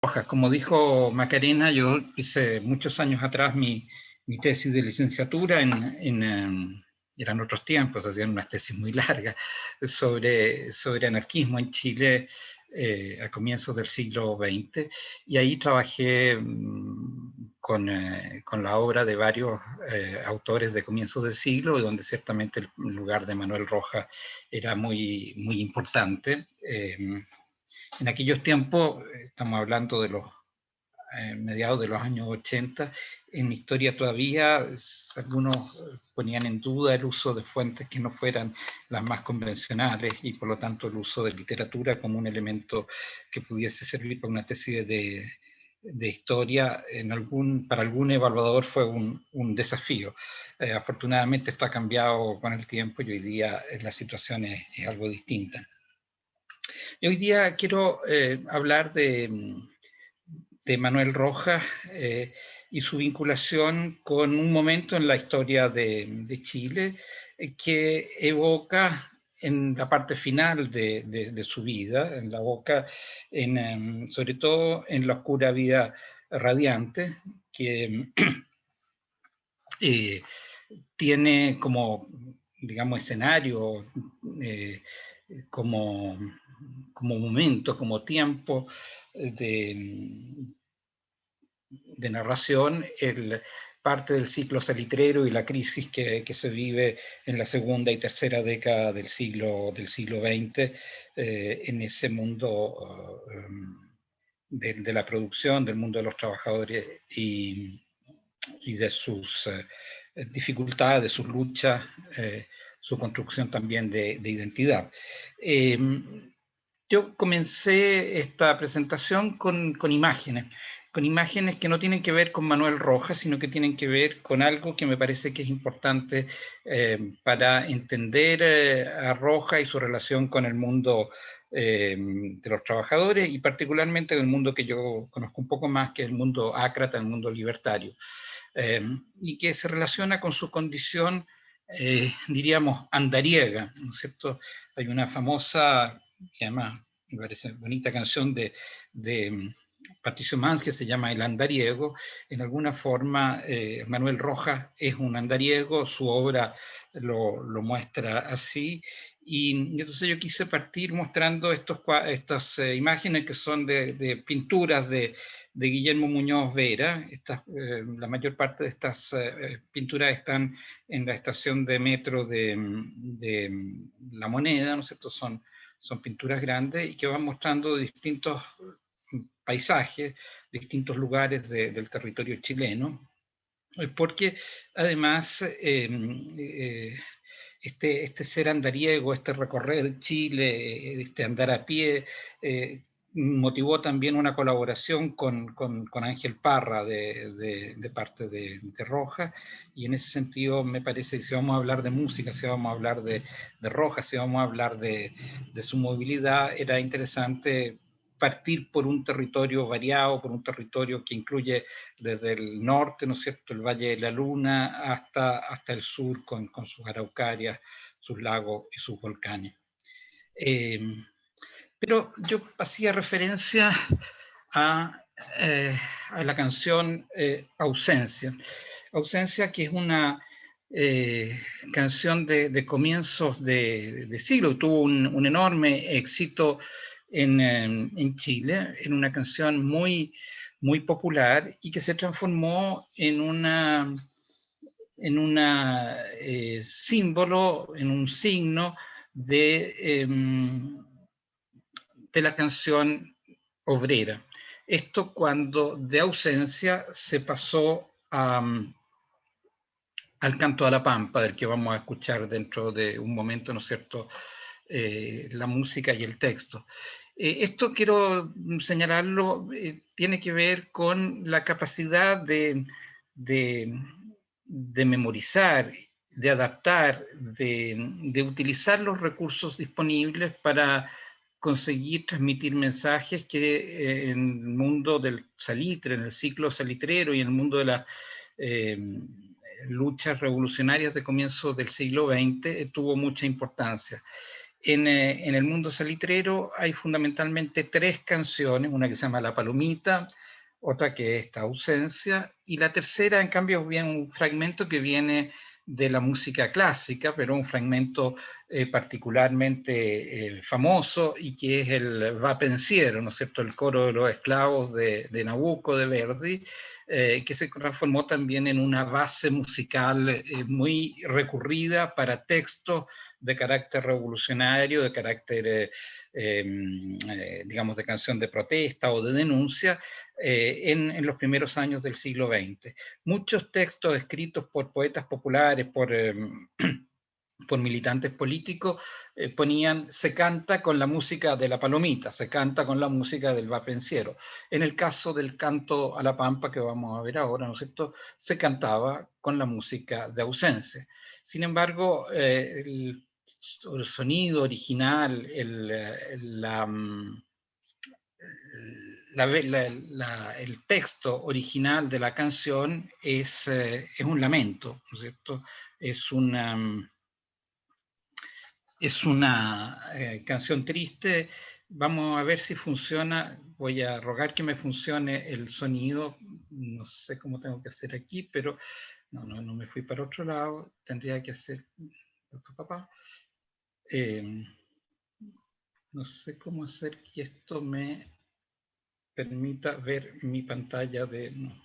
Rojas. Como dijo Macarena, yo hice muchos años atrás mi tesis de licenciatura eran otros tiempos, hacían unas tesis muy largas sobre anarquismo en Chile a comienzos del siglo XX, y ahí trabajé con la obra de varios autores de comienzos del siglo, donde ciertamente el lugar de Manuel Rojas era muy importante. En aquellos tiempos, estamos hablando de los mediados de los años 80, en historia todavía algunos ponían en duda el uso de fuentes que no fueran las más convencionales y por lo tanto el uso de literatura como un elemento que pudiese servir para una tesis de historia para algún evaluador fue un desafío. Afortunadamente esto ha cambiado con el tiempo y hoy día la situación es algo distinta. Y hoy día quiero hablar de Manuel Rojas y su vinculación con un momento en la historia de Chile que evoca en la parte final de su vida, en la boca, sobre todo en la oscura vida radiante, que eh, tiene como, digamos, escenario, eh, como, como momento, como tiempo de narración, parte del ciclo salitrero y la crisis que se vive en la segunda y tercera década del siglo XX en ese mundo de la producción, del mundo de los trabajadores y de sus dificultades, de sus luchas, su construcción también de identidad. Yo comencé esta presentación con imágenes que no tienen que ver con Manuel Rojas, sino que tienen que ver con algo que me parece que es importante para entender a Rojas y su relación con el mundo de los trabajadores y particularmente del mundo que yo conozco un poco más, que es el mundo ácrata, el mundo libertario, y que se relaciona con su condición, diríamos, andariega, ¿no es cierto? Hay una famosa, que además me parece bonita canción de Patricio Mans que se llama El andariego. En alguna forma Manuel Rojas es un andariego, su obra lo muestra así, y entonces yo quise partir mostrando estas imágenes que son de pinturas de Guillermo Muñoz Vera. La mayor parte de estas pinturas están en la estación de metro de La Moneda, ¿no es cierto? Son pinturas grandes y que van mostrando distintos paisajes, distintos lugares del territorio chileno, porque además este ser andariego, este recorrer Chile, este andar a pie, motivó también una colaboración con Ángel Parra de parte de Rojas, y en ese sentido me parece que si vamos a hablar de música, si vamos a hablar de Rojas, si vamos a hablar de su movilidad, era interesante partir por un territorio variado, por un territorio que incluye desde el norte, ¿no es cierto?, el Valle de la Luna, hasta el sur, con sus araucarias, sus lagos y sus volcanes. Pero yo hacía referencia a, a la canción Ausencia. Ausencia, que es una canción de comienzos de siglo, tuvo un enorme éxito en Chile, en una canción muy popular y que se transformó en símbolo, en un signo de la canción obrera. Esto cuando de ausencia se pasó al canto a la pampa, del que vamos a escuchar dentro de un momento, ¿no es cierto?, la música y el texto. Esto quiero señalarlo, tiene que ver con la capacidad de memorizar, de adaptar, de utilizar los recursos disponibles para conseguir transmitir mensajes que en el mundo del salitre, en el ciclo salitrero y en el mundo de las luchas revolucionarias de comienzo del siglo XX tuvo mucha importancia. En el mundo salitrero hay fundamentalmente 3 canciones, una que se llama La Palomita, otra que es esta Ausencia, y la tercera, en cambio, es bien un fragmento que viene de la música clásica, pero un fragmento particularmente famoso, y que es el Va Pensiero, ¿no es cierto?, el coro de los esclavos de Nabucco, de Verdi, que se transformó también en una base musical muy recurrida para textos de carácter revolucionario, de carácter, digamos, de canción de protesta o de denuncia, en los primeros años del siglo XX. Muchos textos escritos por poetas populares, por militantes políticos, ponían se canta con la música de la palomita, se canta con la música del va pensiero. En el caso del canto a la pampa, que vamos a ver ahora, ¿no es cierto?, se cantaba con la música de ausencia. Sin embargo, el sonido original, el texto original de la canción es un lamento, ¿no es cierto? Es una canción triste. Vamos a ver si funciona. Voy a rogar que me funcione el sonido. No sé cómo tengo que hacer aquí, pero no me fui para otro lado. Tendría que hacer... no sé cómo hacer que esto me permita ver mi pantalla de... No.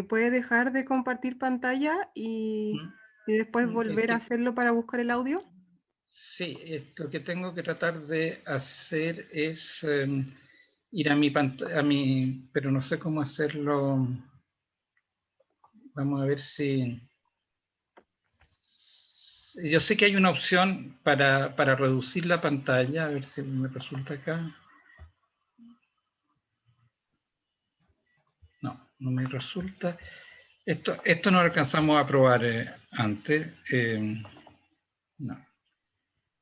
¿Puede dejar de compartir pantalla y después volver a hacerlo para buscar el audio? Sí, lo que tengo que tratar de hacer es ir a mi pantalla, pero no sé cómo hacerlo. Vamos a ver si... Yo sé que hay una opción para reducir la pantalla, a ver si me resulta acá. No me resulta. Esto no lo alcanzamos a probar antes.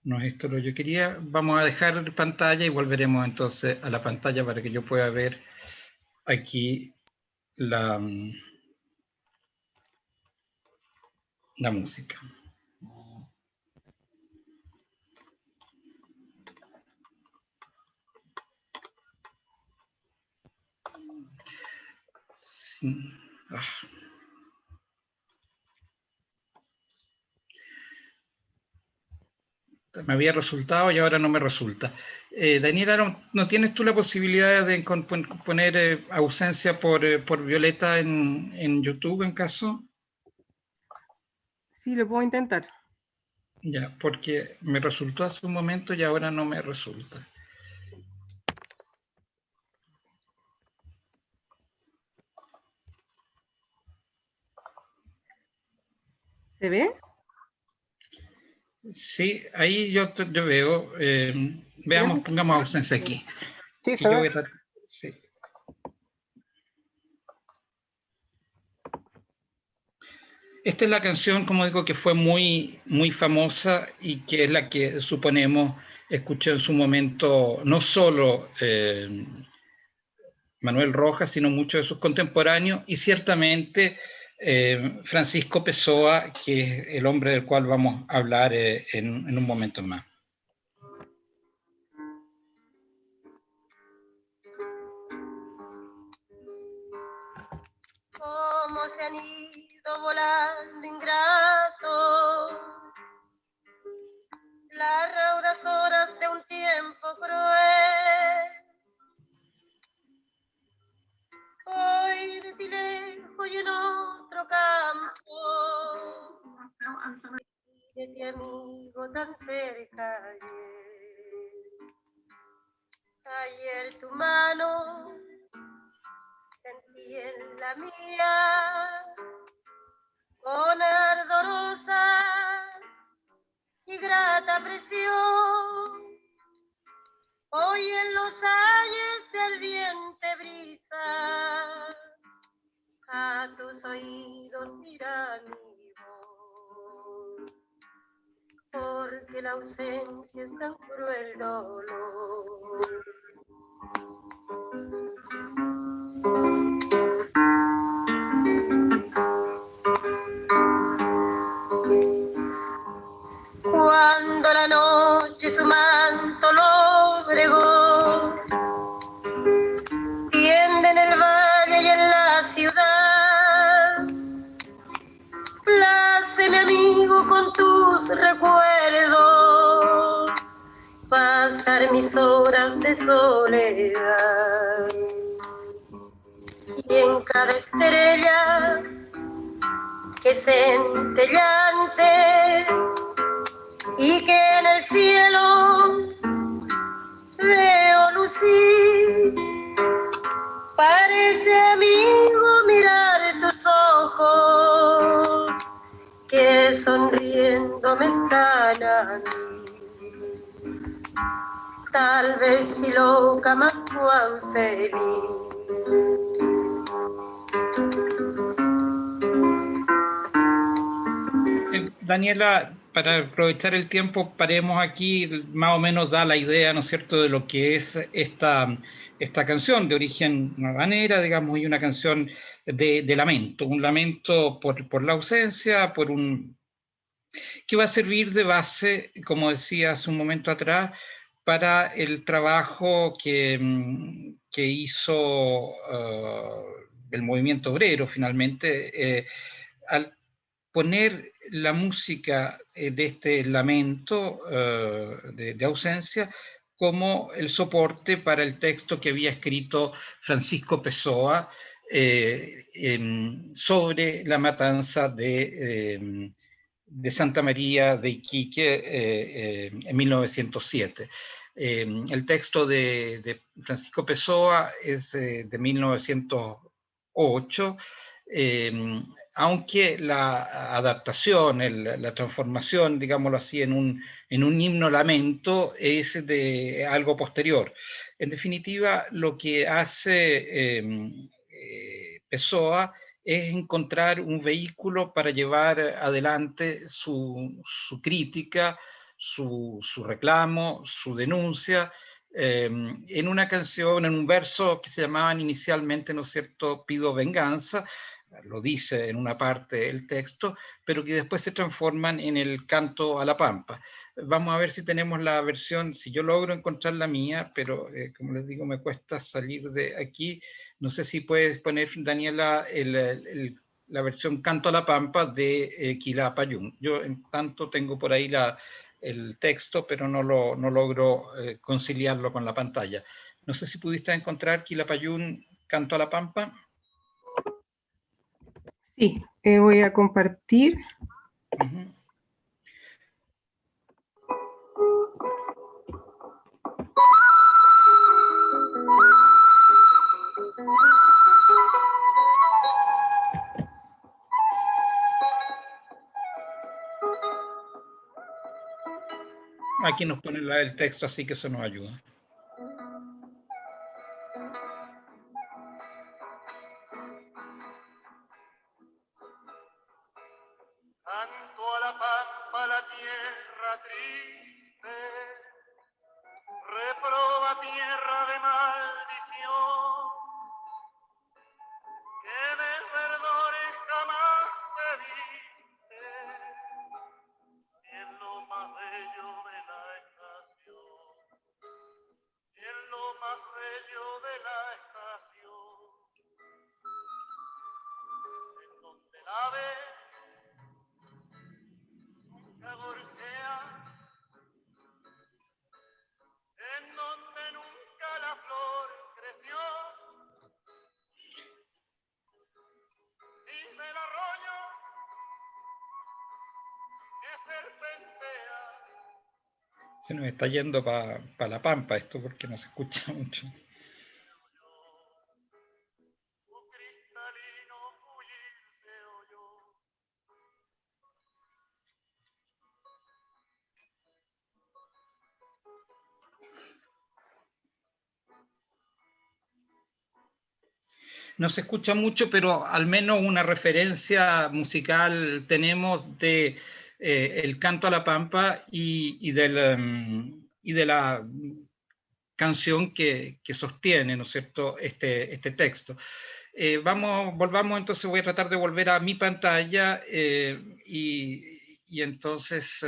No es esto lo que yo quería. Vamos a dejar pantalla y volveremos entonces a la pantalla para que yo pueda ver aquí la música. Sí. Me había resultado y ahora no me resulta. Daniela, ¿no tienes tú la posibilidad de poner ausencia por Violeta en YouTube en caso? Sí, lo puedo intentar. Ya, porque me resultó hace un momento y ahora no me resulta. ¿Se ve? Sí, ahí yo veo. Veamos, pongamos ausencia aquí. Sí, se ve. Sí. Esta es la canción, como digo, que fue muy, muy famosa y que es la que suponemos escuchó en su momento no solo Manuel Rojas, sino muchos de sus contemporáneos y ciertamente Francisco Pessoa, que es el hombre del cual vamos a hablar en un momento más. Cómo se han ido volando ingratos las raudas horas de un tiempo cruel. Hoy de ti lejos y en otro campo, y de ti amigo tan cerca ayer tu mano sentí en la mía con ardorosa y grata presión. Hoy en los ayes de ardiente brisa a tus oídos dirá mi voz, porque la ausencia es tan cruel dolor. cuando la noche su manto lóbrego tiende en el valle y en la ciudad. Pláceme, amigo, con tus recuerdos pasar mis horas de soledad. Y en cada estrella que centellante y que en el cielo veo lucir, parece, amigo, mirar tus ojos que sonriendo me están a mí. Tal vez si loca, más cuán feliz. Daniela, para aprovechar el tiempo, paremos aquí, más o menos da la idea, ¿no es cierto?, de lo que es esta canción de origen habanera, digamos, y una canción de lamento, un lamento por la ausencia, que va a servir de base, como decía hace un momento atrás, para el trabajo que hizo el movimiento obrero, finalmente, al poner la música de este lamento de ausencia como el soporte para el texto que había escrito Francisco Pessoa sobre la matanza de Santa María de Iquique en 1907. El texto de Francisco Pessoa es de 1908, aunque la adaptación, la transformación, digámoslo así, en un himno lamento es de algo posterior. En definitiva, lo que hace Pessoa es encontrar un vehículo para llevar adelante su crítica, su reclamo, su denuncia, en una canción, en un verso que se llamaban inicialmente, ¿no es cierto?, Pido venganza, lo dice en una parte el texto, pero que después se transforman en el canto a la pampa. Vamos a ver si tenemos la versión, si yo logro encontrar la mía, pero como les digo, me cuesta salir de aquí. No sé si puedes poner, Daniela, la versión Canto a la Pampa de Quilapayún. Yo, en tanto, tengo por ahí el texto, pero no logro conciliarlo con la pantalla. No sé si pudiste encontrar Quilapayún, Canto a la Pampa. Sí, voy a compartir. Aquí nos pone el texto, así que eso nos ayuda. Canto a la pampa, la tierra triste, reproba tierra de maldición, que de verdores jamás te viste, y en lo más bello de la estación, y en lo más bello de la estación, en donde la ves gorjea, en donde nunca la flor creció, dime el arroyo que serpentea. Se nos está yendo para la pampa esto porque no se escucha mucho. No se escucha mucho, pero al menos una referencia musical tenemos de el canto a la pampa y de la canción que sostiene, ¿no es cierto?, este texto. Volvamos entonces, voy a tratar de volver a mi pantalla y entonces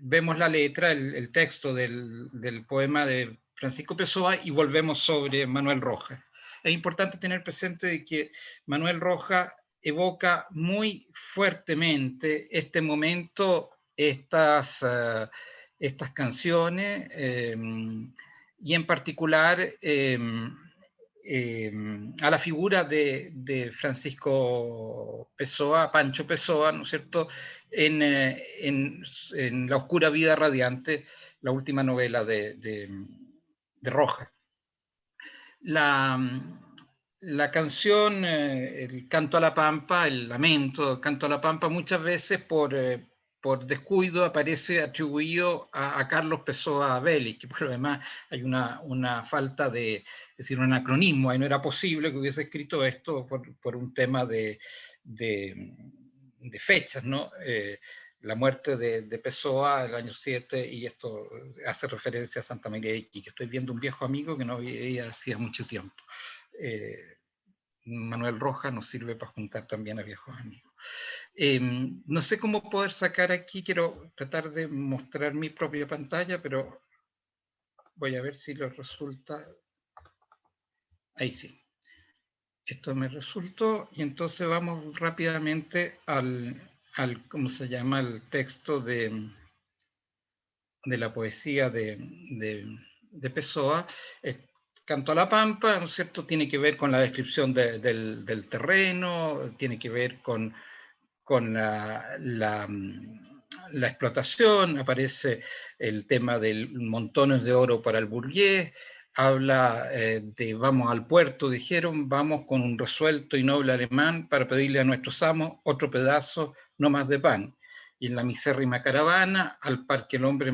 vemos la letra, el texto del poema de Francisco Pessoa y volvemos sobre Manuel Rojas. Es importante tener presente que Manuel Rojas evoca muy fuertemente este momento, estas canciones, y en particular a la figura de Francisco Pessoa, Pancho Pessoa, ¿no es cierto?, en La oscura vida radiante, la última novela de Rojas. La canción, el canto a la pampa, el lamento, el canto a la pampa, muchas veces por descuido aparece atribuido a Carlos Pessoa Vélez, que por lo demás hay una falta de, es decir, un anacronismo, ahí no era posible que hubiese escrito esto por un tema de fechas, ¿no? La muerte de Pessoa el año 7, y esto hace referencia a Santa María de Iquique. Estoy viendo un viejo amigo que no veía hacía mucho tiempo. Manuel Rojas nos sirve para juntar también a viejos amigos. No sé cómo poder sacar aquí, quiero tratar de mostrar mi propia pantalla, pero voy a ver si les resulta. Ahí sí. Esto me resultó, y entonces vamos rápidamente al ¿cómo se llama?, el texto de la poesía de Pessoa. Canto a la Pampa, ¿no es cierto?, tiene que ver con la descripción del terreno, tiene que ver con la explotación, aparece el tema de montones de oro para el burgués, habla de vamos al puerto, dijeron, vamos con un resuelto y noble alemán para pedirle a nuestros amos otro pedazo, no más de pan. Y en la misérrima caravana, al par que el hombre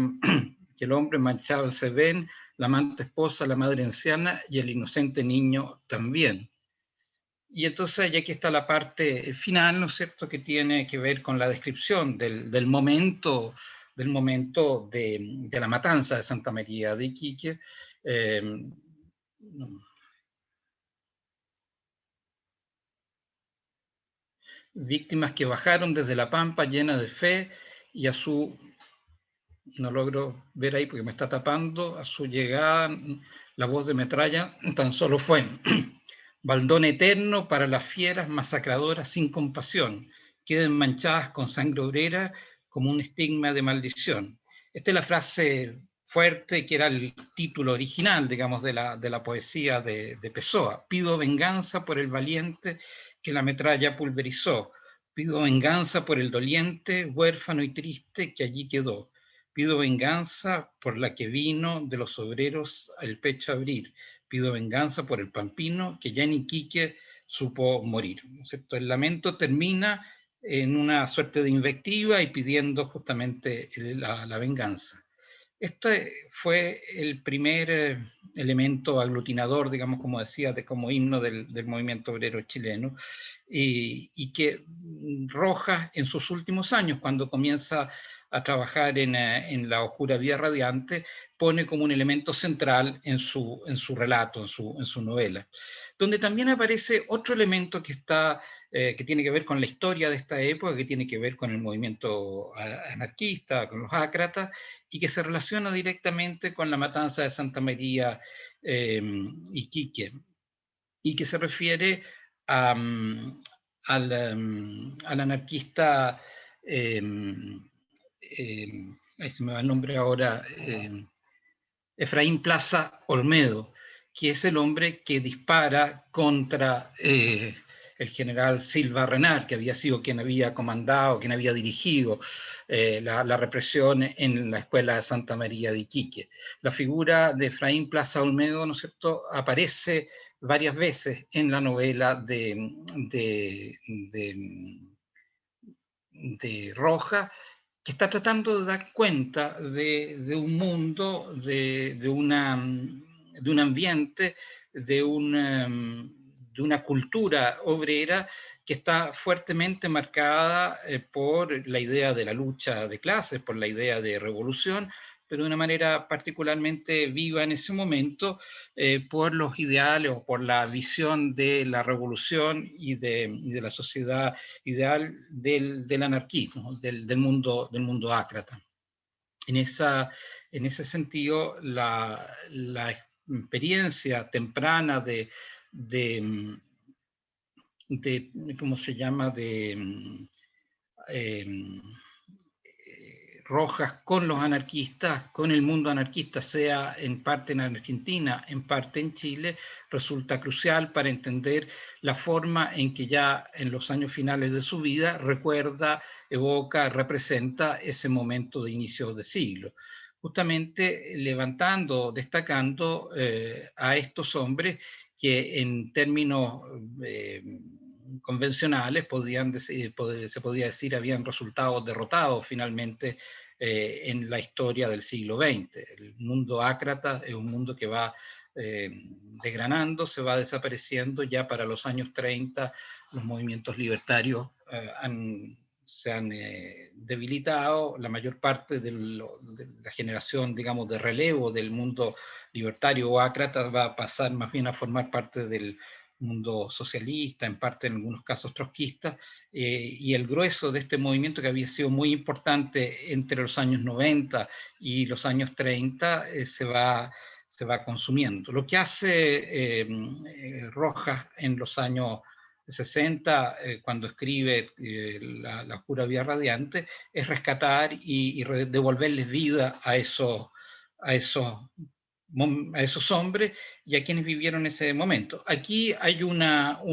manchado se ven, la amante esposa, la madre anciana y el inocente niño también. Y entonces ya aquí está la parte final, ¿no es cierto?, que tiene que ver con la descripción del momento de la matanza de Santa María de Iquique. Víctimas que bajaron desde la pampa llena de fe y a su, no logro ver ahí porque me está tapando, a su llegada la voz de metralla tan solo fue baldón eterno para las fieras masacradoras sin compasión, queden manchadas con sangre obrera como un estigma de maldición. Esta es la frase fuerte que era el título original, digamos, de la poesía de Pessoa. Pido venganza por el valiente que la metralla pulverizó. Pido venganza por el doliente, huérfano y triste que allí quedó. Pido venganza por la que vino de los obreros el pecho a abrir. Pido venganza por el pampino que ya en Iquique supo morir, ¿no es cierto? El lamento termina en una suerte de invectiva y pidiendo justamente la venganza. Este fue el primer elemento aglutinador, digamos, como decía, como himno del movimiento obrero chileno, y que Rojas en sus últimos años, cuando comienza a trabajar en La oscura vida radiante, pone como un elemento central en su relato, en su novela. Donde también aparece otro elemento que tiene que ver con la historia de esta época, que tiene que ver con el movimiento anarquista, con los ácratas, y que se relaciona directamente con la matanza de Santa María Iquique, y que se refiere al anarquista, ahí se me va el nombre ahora, Efraín Plaza Olmedo, que es el hombre que dispara contra el general Silva Renard, que había sido quien había comandado, quien había dirigido la represión en la escuela de Santa María de Iquique. La figura de Efraín Plaza Olmedo, ¿no es cierto?, aparece varias veces en la novela de Rojas, que está tratando de dar cuenta de un mundo, de un ambiente, de una cultura obrera que está fuertemente marcada por la idea de la lucha de clases, por la idea de revolución, pero de una manera particularmente viva en ese momento, por los ideales o por la visión de la revolución y de la sociedad ideal del anarquismo, del mundo ácrata. En ese sentido, la experiencia temprana de ¿cómo se llama?, Rojas con los anarquistas, con el mundo anarquista, sea en parte en Argentina, en parte en Chile, resulta crucial para entender la forma en que ya en los años finales de su vida recuerda, evoca, representa ese momento de inicio de siglo. Justamente levantando, destacando a estos hombres que en términos convencionales se podía decir habían resultado derrotados finalmente en la historia del siglo XX. El mundo ácrata es un mundo que va desgranando, se va desapareciendo. Ya para los años 30 los movimientos libertarios se han debilitado. La mayor parte de la generación, digamos, de relevo del mundo libertario o ácrata va a pasar más bien a formar parte del mundo socialista, en parte en algunos casos trotskista, y el grueso de este movimiento, que había sido muy importante entre los años 90 y los años 30, se va consumiendo. Lo que hace Rojas en los años 60, cuando escribe la Oscura Vía Radiante, es rescatar y devolverles vida a esos hombres y a quienes vivieron ese momento. Aquí hay una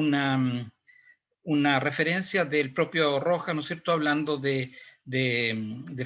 referencia del propio Rojas, ¿no es cierto?, hablando de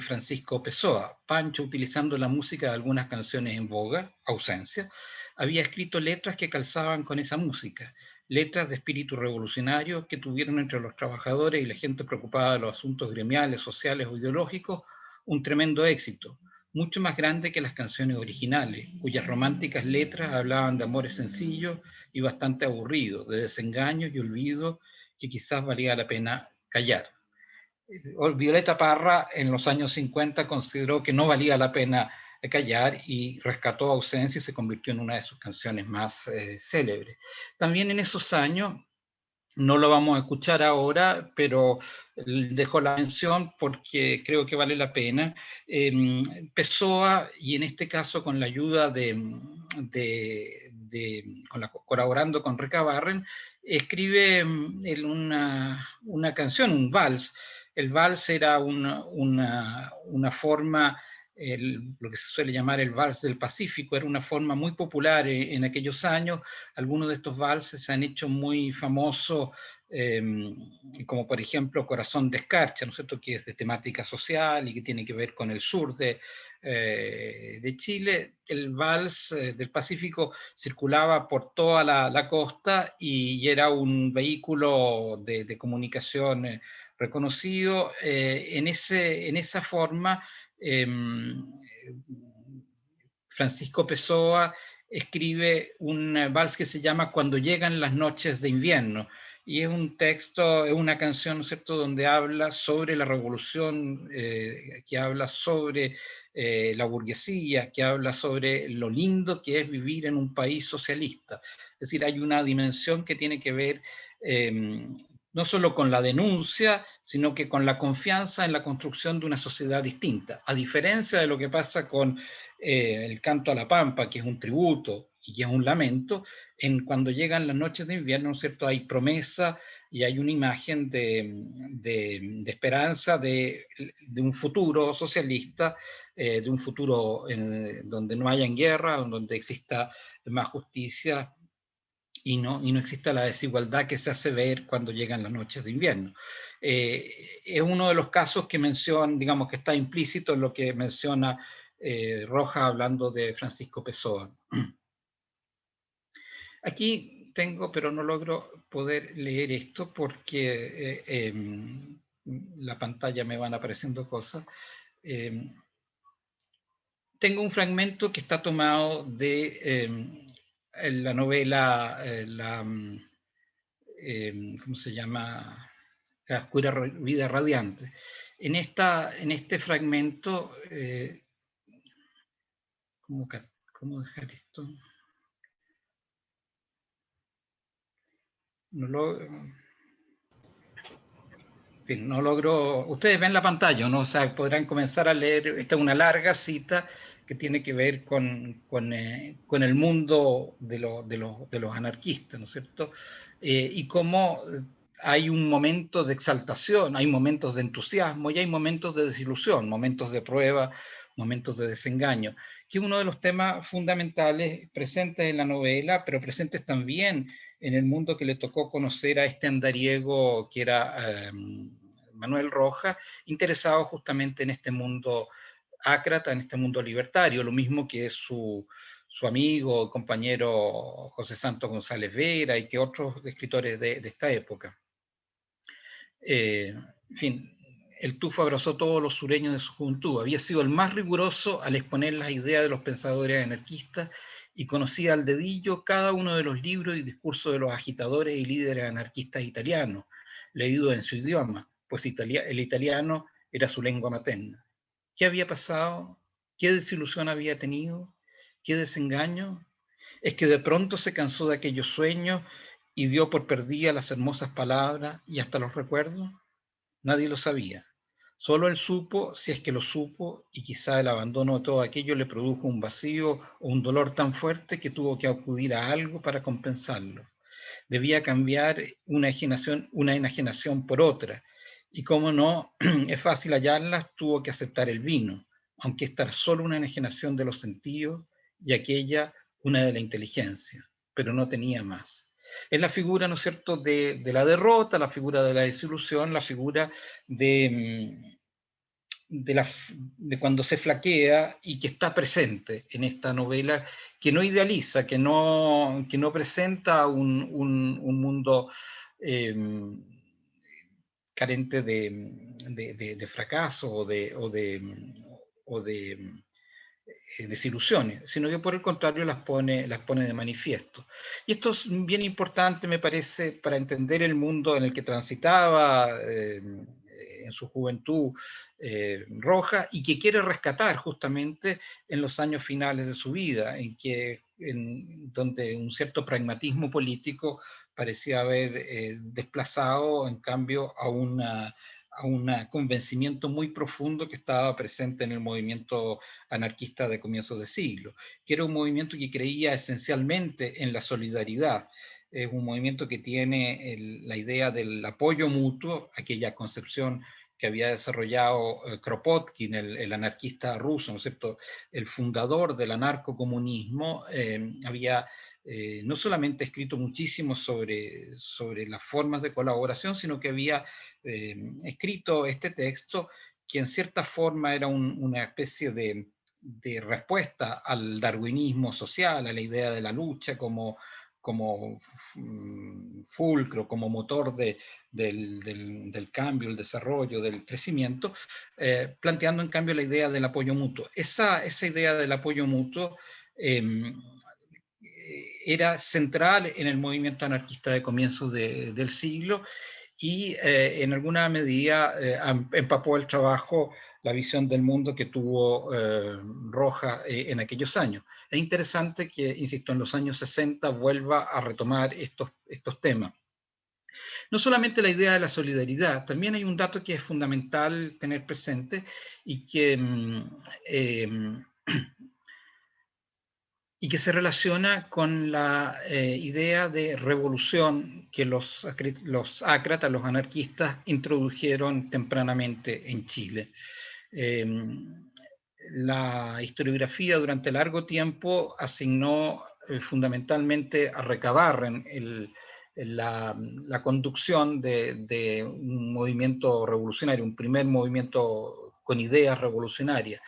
Francisco Pessoa. Pancho, utilizando la música de algunas canciones en boga, Ausencia, había escrito letras que calzaban con esa música, letras de espíritu revolucionario que tuvieron entre los trabajadores y la gente preocupada de los asuntos gremiales, sociales o ideológicos un tremendo éxito, mucho más grande que las canciones originales, cuyas románticas letras hablaban de amores sencillos y bastante aburridos, de desengaños y olvido que quizás valía la pena callar. Violeta Parra en los años 50 consideró que no valía la pena callar y rescató Ausencia y se convirtió en una de sus canciones más célebres. También en esos años, no lo vamos a escuchar ahora, pero dejo la mención porque creo que vale la pena. Pessoa, y en este caso con la ayuda colaborando con Reca Barren, escribe una canción, un vals. El vals era una forma, lo que se suele llamar el vals del Pacífico, era una forma muy popular en aquellos años. Algunos de estos valses se han hecho muy famosos, como por ejemplo Corazón de Escarcha, ¿no es cierto?, que es de temática social y que tiene que ver con el sur de Chile. El vals del Pacífico circulaba por toda la costa y era un vehículo de comunicación reconocido. En esa forma, Francisco Pessoa escribe un vals que se llama Cuando llegan las noches de invierno, y es un texto, es una canción, ¿no es cierto?, donde habla sobre la revolución, que habla sobre la burguesía, que habla sobre lo lindo que es vivir en un país socialista. Es decir, hay una dimensión que tiene que ver no solo con la denuncia, sino que con la confianza en la construcción de una sociedad distinta. A diferencia de lo que pasa con el canto a la pampa, que es un tributo y que es un lamento, cuando llegan las noches de invierno, ¿no es cierto?, hay promesa y hay una imagen de esperanza de un futuro socialista, de un futuro donde no haya guerra, donde exista más justicia y no exista la desigualdad que se hace ver cuando llegan las noches de invierno. Es uno de los casos que menciona, digamos, que está implícito en lo que menciona Rojas hablando de Francisco Pessoa. Aquí tengo, pero no logro poder leer esto porque la pantalla me van apareciendo cosas. Tengo un fragmento que está tomado de la novela, ¿cómo se llama?, La Oscura Vida Radiante. En este fragmento, ¿cómo dejar esto? No lo... fin, no logro, ustedes ven la pantalla, ¿no? O sea, podrán comenzar a leer, esta es una larga cita que tiene que ver con el mundo de los anarquistas, ¿no es cierto? Y cómo hay un momento de exaltación, hay momentos de entusiasmo y hay momentos de desilusión, momentos de prueba, momentos de desengaño, que es uno de los temas fundamentales presentes en la novela, pero presentes también en el mundo que le tocó conocer a este andariego que era Manuel Rojas, interesado justamente en este mundo ácrata, en este mundo libertario, lo mismo que su amigo, compañero José Santos González Vera y que otros escritores de esta época. En fin, el Tufo abrazó todos los sureños de su juventud, había sido el más riguroso al exponer las ideas de los pensadores anarquistas y conocía al dedillo cada uno de los libros y discursos de los agitadores y líderes anarquistas italianos, leídos en su idioma, pues el italiano era su lengua materna. ¿Qué había pasado? ¿Qué desilusión había tenido? ¿Qué desengaño? ¿Es que de pronto se cansó de aquellos sueños y dio por perdida las hermosas palabras y hasta los recuerdos? Nadie lo sabía. Solo él supo, si es que lo supo, y quizá el abandono de todo aquello le produjo un vacío o un dolor tan fuerte que tuvo que acudir a algo para compensarlo. Debía cambiar una enajenación por otra, y como no es fácil hallarlas, tuvo que aceptar el vino, aunque esta era solo una enajenación de los sentidos y aquella una de la inteligencia, pero no tenía más. Es la figura, ¿no es cierto?, de la derrota, la figura de la desilusión, la figura de, de cuando se flaquea y que está presente en esta novela, que no idealiza, que no presenta un mundo carente de fracaso o de desilusiones, sino que por el contrario las pone de manifiesto. Y esto es bien importante, me parece, para entender el mundo en el que transitaba en su juventud Roja y que quiere rescatar justamente en los años finales de su vida, donde un cierto pragmatismo político parecía haber desplazado, en cambio, a un convencimiento muy profundo que estaba presente en el movimiento anarquista de comienzos de siglo, que era un movimiento que creía esencialmente en la solidaridad. Es un movimiento que tiene la idea del apoyo mutuo, aquella concepción que había desarrollado Kropotkin, el anarquista ruso, ¿no es cierto?, el fundador del anarcocomunismo, había no solamente escrito muchísimo sobre las formas de colaboración, sino que había escrito este texto que en cierta forma era una especie de respuesta al darwinismo social, a la idea de la lucha como fulcro, como motor del cambio, el desarrollo, del crecimiento, planteando en cambio la idea del apoyo mutuo. Esa idea del apoyo mutuo era central en el movimiento anarquista de comienzos del siglo y en alguna medida empapó el trabajo, la visión del mundo que tuvo Rojas en aquellos años. Es interesante que, insisto, en los años 60 vuelva a retomar estos temas. No solamente la idea de la solidaridad, también hay un dato que es fundamental tener presente y que se relaciona con la idea de revolución que los ácratas, los anarquistas, introdujeron tempranamente en Chile. La historiografía durante largo tiempo asignó fundamentalmente a Recabarren la conducción de un movimiento revolucionario, un primer movimiento con ideas revolucionarias.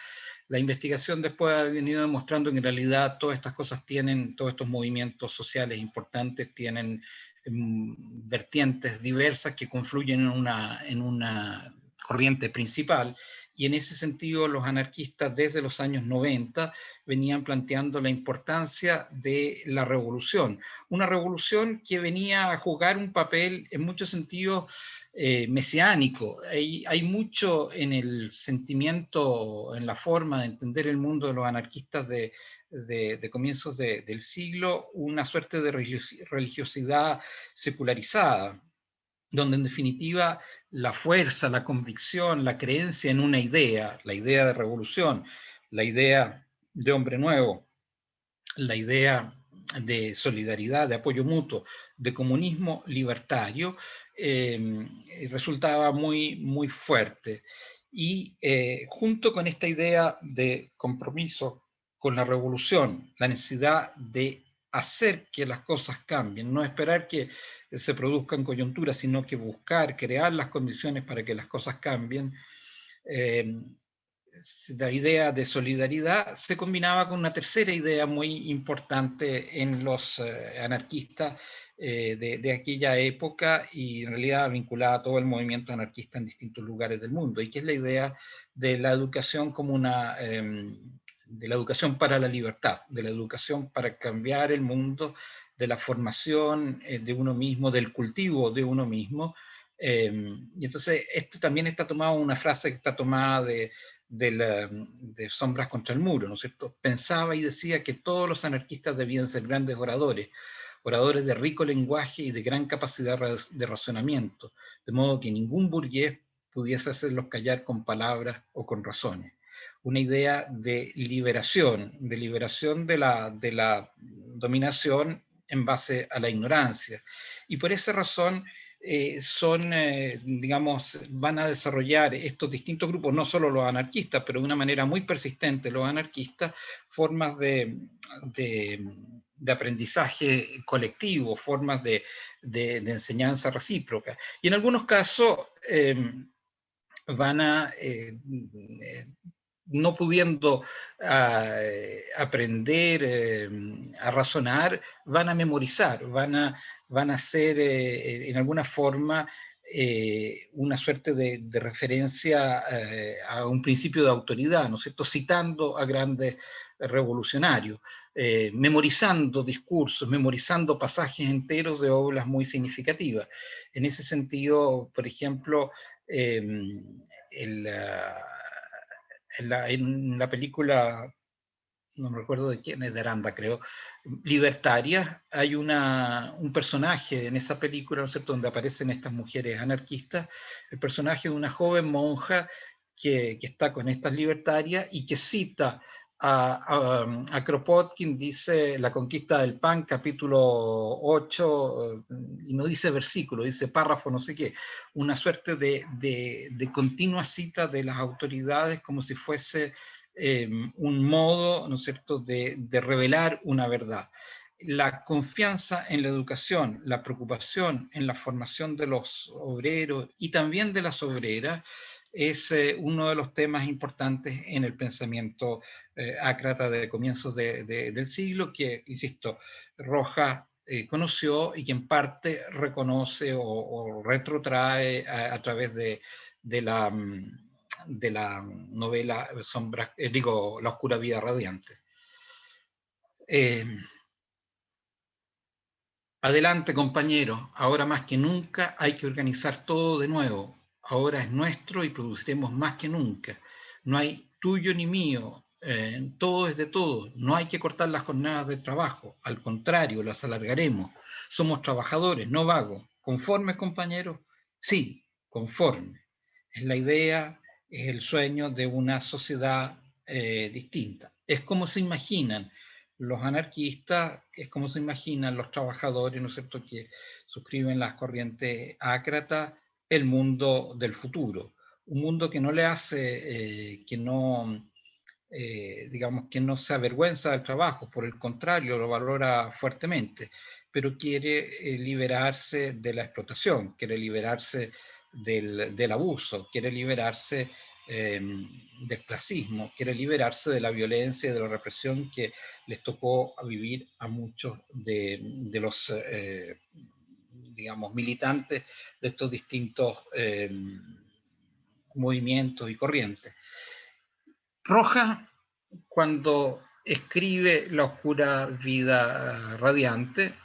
La investigación después ha venido demostrando que en realidad todas estas cosas todos estos movimientos sociales importantes tienen vertientes diversas que confluyen en una corriente principal, y en ese sentido los anarquistas desde los años 90 venían planteando la importancia de la revolución, una revolución que venía a jugar un papel en muchos sentidos mesiánico. Hay mucho en el sentimiento, en la forma de entender el mundo de los anarquistas de comienzos del siglo, una suerte de religiosidad secularizada. donde en definitiva la fuerza, la convicción, la creencia en una idea, la idea de revolución, la idea de hombre nuevo, la idea de solidaridad, de apoyo mutuo, de comunismo libertario, resultaba muy, muy fuerte. Y junto con esta idea de compromiso con la revolución, la necesidad de hacer que las cosas cambien, no esperar que se produzcan coyunturas, sino que buscar, crear las condiciones para que las cosas cambien, la idea de solidaridad se combinaba con una tercera idea muy importante en los anarquistas de aquella época, y en realidad vinculada a todo el movimiento anarquista en distintos lugares del mundo, y que es la idea de la educación como una... de la educación para la libertad, de la educación para cambiar el mundo, de la formación de uno mismo, del cultivo de uno mismo. Y entonces esto también está tomado, una frase que está tomada de Sombras contra el Muro, ¿no es cierto? Pensaba y decía que todos los anarquistas debían ser grandes oradores, oradores de rico lenguaje y de gran capacidad de razonamiento, de modo que ningún burgués pudiese hacerlos callar con palabras o con razones. Una idea de liberación de la dominación en base a la ignorancia. Y por esa razón digamos, van a desarrollar estos distintos grupos, no solo los anarquistas, pero de una manera muy persistente los anarquistas, formas de aprendizaje colectivo, formas de enseñanza recíproca. Y en algunos casos van a, no pudiendo aprender a razonar, van a memorizar, van a hacer en alguna forma una suerte de referencia a un principio de autoridad, ¿no es cierto?, citando a grandes revolucionarios, memorizando discursos, memorizando pasajes enteros de obras muy significativas. En ese sentido, por ejemplo, en la película, no me recuerdo de quién es, de Aranda, creo, Libertaria, hay un personaje en esa película, ¿no es cierto?, donde aparecen estas mujeres anarquistas, el personaje de una joven monja que está con estas libertarias y que cita a Kropotkin, dice La conquista del pan, capítulo 8, y no dice versículo, dice párrafo no sé qué, una suerte de continua cita de las autoridades como si fuese un modo, ¿no es cierto?, de revelar una verdad. La confianza en la educación, la preocupación en la formación de los obreros y también de las obreras es uno de los temas importantes en el pensamiento ácrata de comienzos del siglo, que, insisto, Rojas conoció y que en parte reconoce o retrotrae a través de la novela Sombras, La oscura vida radiante. Adelante, compañero. Ahora más que nunca hay que organizar todo de nuevo. Ahora es nuestro y produciremos más que nunca. No hay tuyo ni mío. Todo es de todos. No hay que cortar las jornadas de trabajo. Al contrario, las alargaremos. Somos trabajadores, no vagos. ¿Conformes, compañeros? Sí, conformes. Es la idea, es el sueño de una sociedad distinta. Es como se imaginan los anarquistas, es como se imaginan los trabajadores, ¿no es cierto?, que suscriben las corrientes ácratas, el mundo del futuro. Un mundo que no le hace, digamos, que no se avergüenza del trabajo, por el contrario, lo valora fuertemente, pero quiere liberarse de la explotación, quiere liberarse del abuso, quiere liberarse del clasismo, quiere liberarse de la violencia y de la represión que les tocó vivir a muchos de los, digamos, militantes de estos distintos movimientos y corrientes. Rojas, cuando escribe La oscura vida radiante,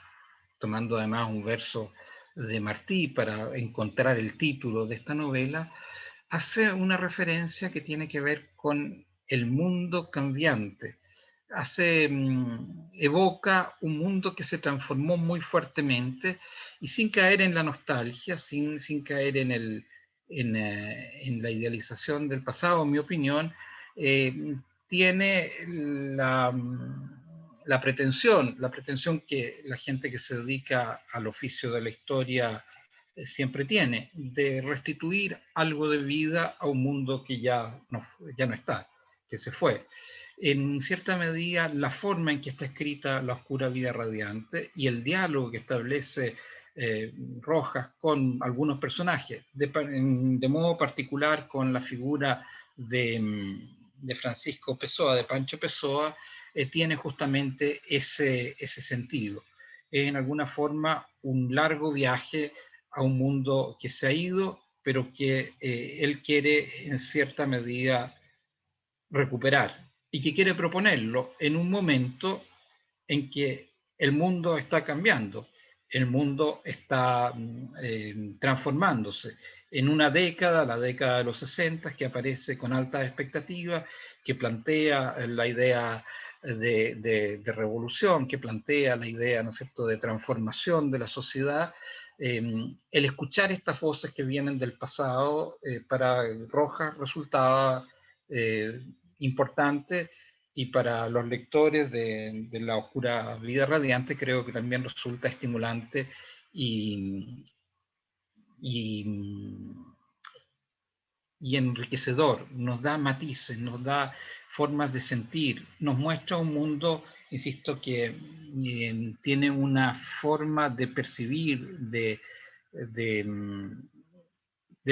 tomando además un verso de Martí para encontrar el título de esta novela, hace una referencia que tiene que ver con el mundo cambiante, evoca un mundo que se transformó muy fuertemente y sin caer en la nostalgia, sin caer en la idealización del pasado, en mi opinión, tiene la pretensión que la gente que se dedica al oficio de la historia siempre tiene, de restituir algo de vida a un mundo que ya no está, que se fue. En cierta medida, la forma en que está escrita La oscura vida radiante y el diálogo que establece Rojas con algunos personajes, de modo particular con la figura de Francisco Pessoa, de Pancho Pessoa, tiene justamente ese sentido. Es en alguna forma un largo viaje a un mundo que se ha ido, pero que él quiere en cierta medida recuperar y que quiere proponerlo en un momento en que el mundo está cambiando, el mundo está transformándose. En una década, la década de los 60, que aparece con altas expectativas, que plantea la idea de revolución, que plantea la idea, ¿no es cierto?, de transformación de la sociedad. El escuchar estas voces que vienen del pasado para Rojas resultaba importante, y para los lectores de La oscura vida radiante creo que también resulta estimulante y, y, y enriquecedor, nos da matices, nos da formas de sentir, nos muestra un mundo, insisto, que tiene una forma de percibir, de, de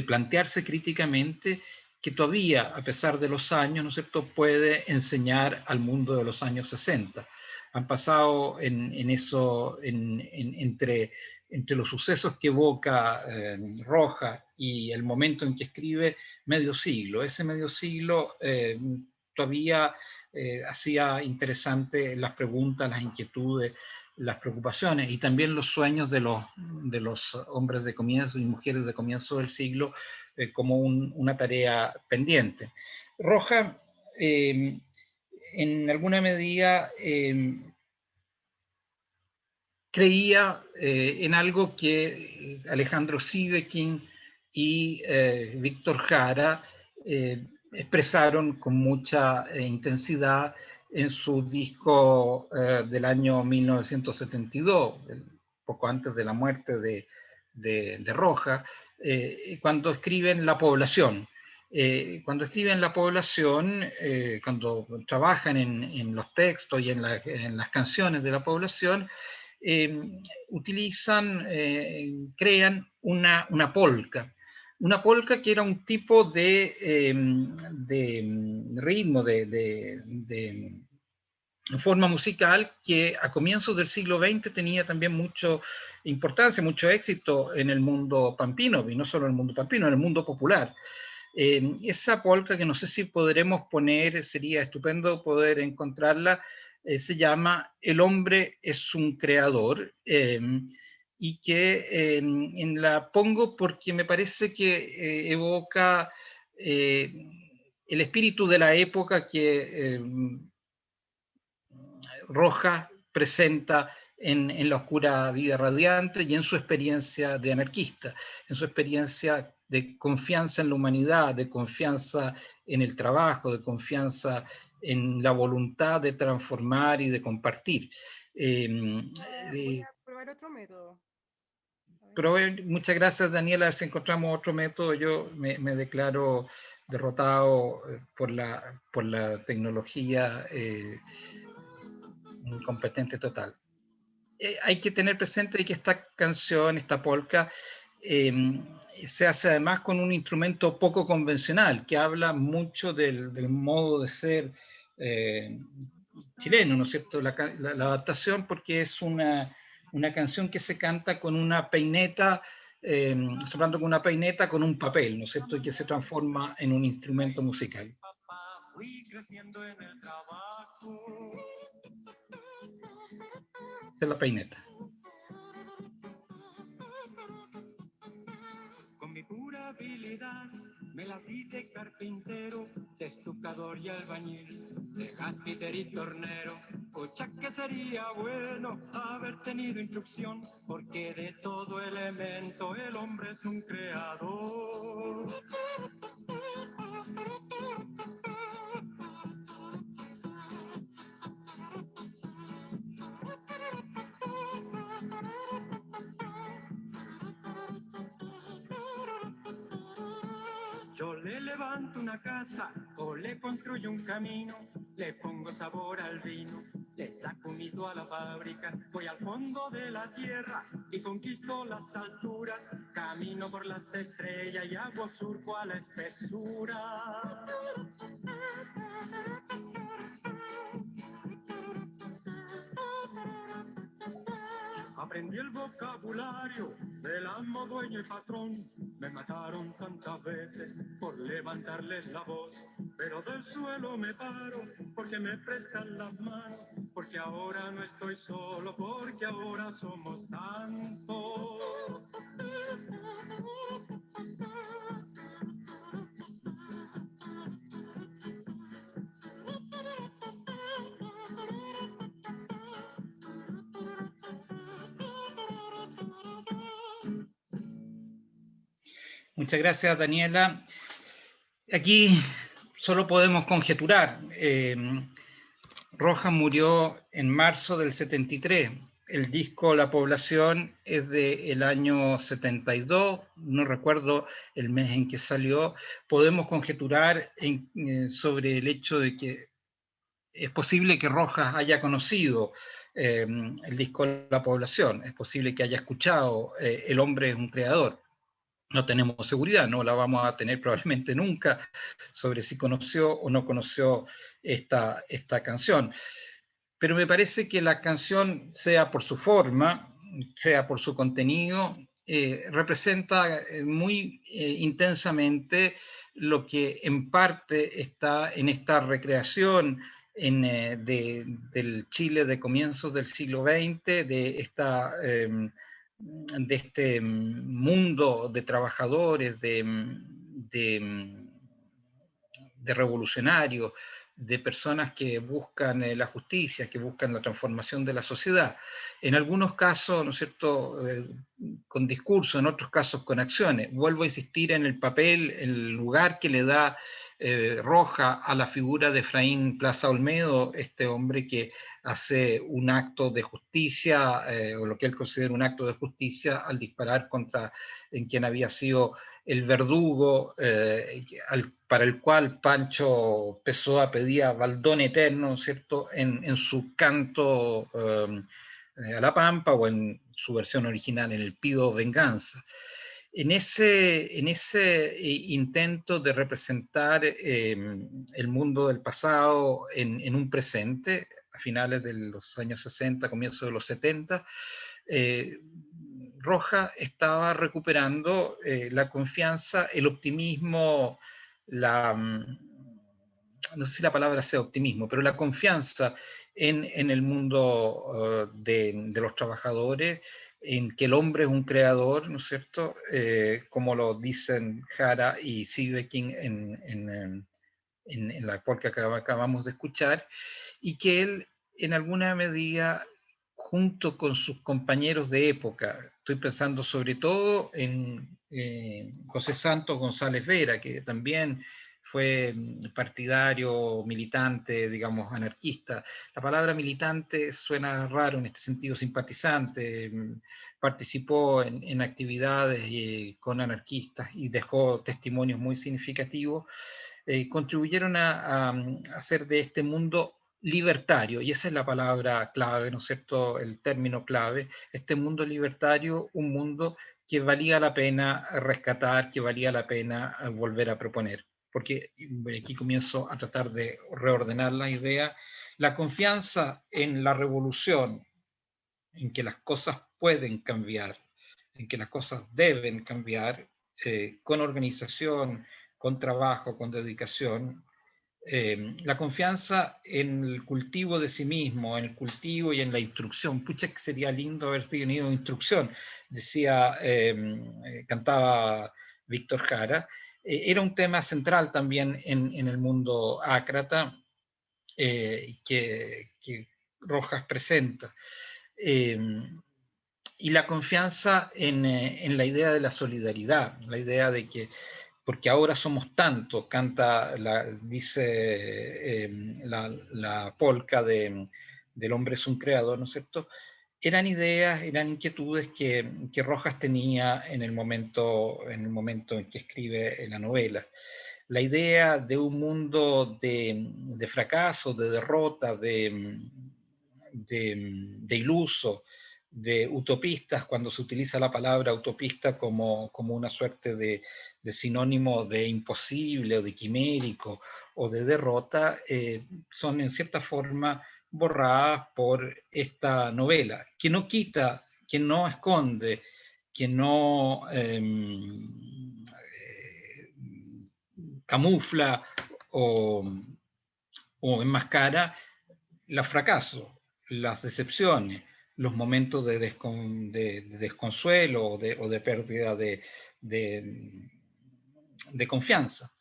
plantearse críticamente, que todavía, a pesar de los años, ¿no es cierto?, puede enseñar al mundo de los años 60. Han pasado entre los sucesos que evoca Rojas y el momento en que escribe, medio siglo. Ese medio siglo todavía hacía interesante las preguntas, las inquietudes, las preocupaciones y también los sueños de los hombres de comienzo y mujeres de comienzo del siglo como una tarea pendiente. Rojas, en alguna medida, creía en algo que Alejandro Sivekin y Víctor Jara expresaron con mucha intensidad en su disco del año 1972, poco antes de la muerte de Rojas, cuando escriben La población. Cuando escriben La población, cuando trabajan en los textos y en las canciones de La población, crean una polca. Una polca que era un tipo de ritmo, de forma musical que a comienzos del siglo XX tenía también mucha importancia, mucho éxito en el mundo pampino, y no solo en el mundo pampino, en el mundo popular. Esa polca, que no sé si podremos poner, sería estupendo poder encontrarla, se llama El hombre es un creador, y que la pongo porque me parece que evoca el espíritu de la época que Rojas presenta en La oscura vida radiante y en su experiencia de anarquista, en su experiencia de confianza en la humanidad, de confianza en el trabajo, de confianza en la voluntad de transformar y de compartir. Voy a probar otro método. Muchas gracias, Daniela. Si encontramos otro método, yo me declaro derrotado por la tecnología incompetente total. Hay que tener presente que esta canción, esta polca, se hace además con un instrumento poco convencional, que habla mucho del modo de ser chileno, ¿no es cierto? La adaptación, porque es una canción que se canta con una peineta, soplando con una peineta con un papel, ¿no es cierto? Y que se transforma en un instrumento musical. Fui creciendo en el trabajo. Esa es la peineta. Con mi pura habilidad Me las di de carpintero, de estucador y albañil, de gasfitter y tornero. Pucha que sería bueno haber tenido instrucción, porque de todo elemento el hombre es un creador. Yo le levanto una casa o le construyo un camino, le pongo sabor al vino, le saco un hito a la fábrica, voy al fondo de la tierra y conquisto las alturas, camino por las estrellas y hago surco a la espesura. Aprendí el vocabulario del amo, dueño y patrón. Me mataron tantas veces por levantarles la voz, pero del suelo me paro porque me prestan las manos, porque ahora no estoy solo, porque ahora somos tantos. Muchas gracias, Daniela. Aquí solo podemos conjeturar. Rojas murió en marzo del 73. El disco La Población es del año 72, no recuerdo el mes en que salió. Podemos conjeturar sobre el hecho de que es posible que Rojas haya conocido el disco La Población, es posible que haya escuchado El hombre es un creador. No tenemos seguridad, no la vamos a tener probablemente nunca sobre si conoció o no conoció esta canción. Pero me parece que la canción, sea por su forma, sea por su contenido, representa muy intensamente lo que en parte está en esta recreación del Chile de comienzos del siglo XX, de este mundo de trabajadores, de revolucionarios, de personas que buscan la justicia, que buscan la transformación de la sociedad. En algunos casos, ¿no es cierto?, con discurso, en otros casos con acciones. Vuelvo a insistir en el papel, el lugar que le da Rojas a la figura de Efraín Plaza Olmedo, este hombre que hace un acto de justicia, o lo que él considera un acto de justicia, al disparar contra en quien había sido el verdugo, para el cual Pancho Pessoa pedía baldón eterno, ¿cierto?, en su canto a la Pampa, o en su versión original, en el Pido Venganza. En ese intento de representar el mundo del pasado en un presente, a finales de los años 60, comienzos de los 70, Rojas estaba recuperando la confianza, el optimismo, no sé si la palabra sea optimismo, pero la confianza en el mundo de los trabajadores, en que el hombre es un creador, ¿no es cierto?, como lo dicen Jara y Sieveking en la cual que acabamos de escuchar, y que él en alguna medida, junto con sus compañeros de época, estoy pensando sobre todo en José Santos González Vera, que también fue partidario, militante, digamos, anarquista. La palabra militante suena raro en este sentido, simpatizante, participó en actividades con anarquistas y dejó testimonios muy significativos. Contribuyeron a hacer de este mundo libertario, y esa es la palabra clave, ¿no es cierto?, el término clave, este mundo libertario, un mundo que valía la pena rescatar, que valía la pena volver a proponer. Porque aquí comienzo a tratar de reordenar la idea. La confianza en la revolución, en que las cosas pueden cambiar, en que las cosas deben cambiar, con organización, con trabajo, con dedicación, la confianza en el cultivo de sí mismo, en el cultivo y en la instrucción. Pucha, que sería lindo haber tenido instrucción, decía, cantaba Víctor Jara. era un tema central también en el mundo ácrata que Rojas presenta. Y la confianza en la idea de la solidaridad, la idea de que, porque ahora somos tantos, dice la polca del hombre es un creador, ¿no es cierto? Eran ideas, eran inquietudes que Rojas tenía en el momento en que escribe la novela. La idea de un mundo de fracaso, de derrota, de iluso, de utopistas, cuando se utiliza la palabra utopista como una suerte de sinónimo de imposible o de quimérico o de derrota, son en cierta forma borradas por esta novela, que no quita, que no esconde, que no camufla o enmascara los fracasos, las decepciones, los momentos de desconsuelo o de pérdida de confianza,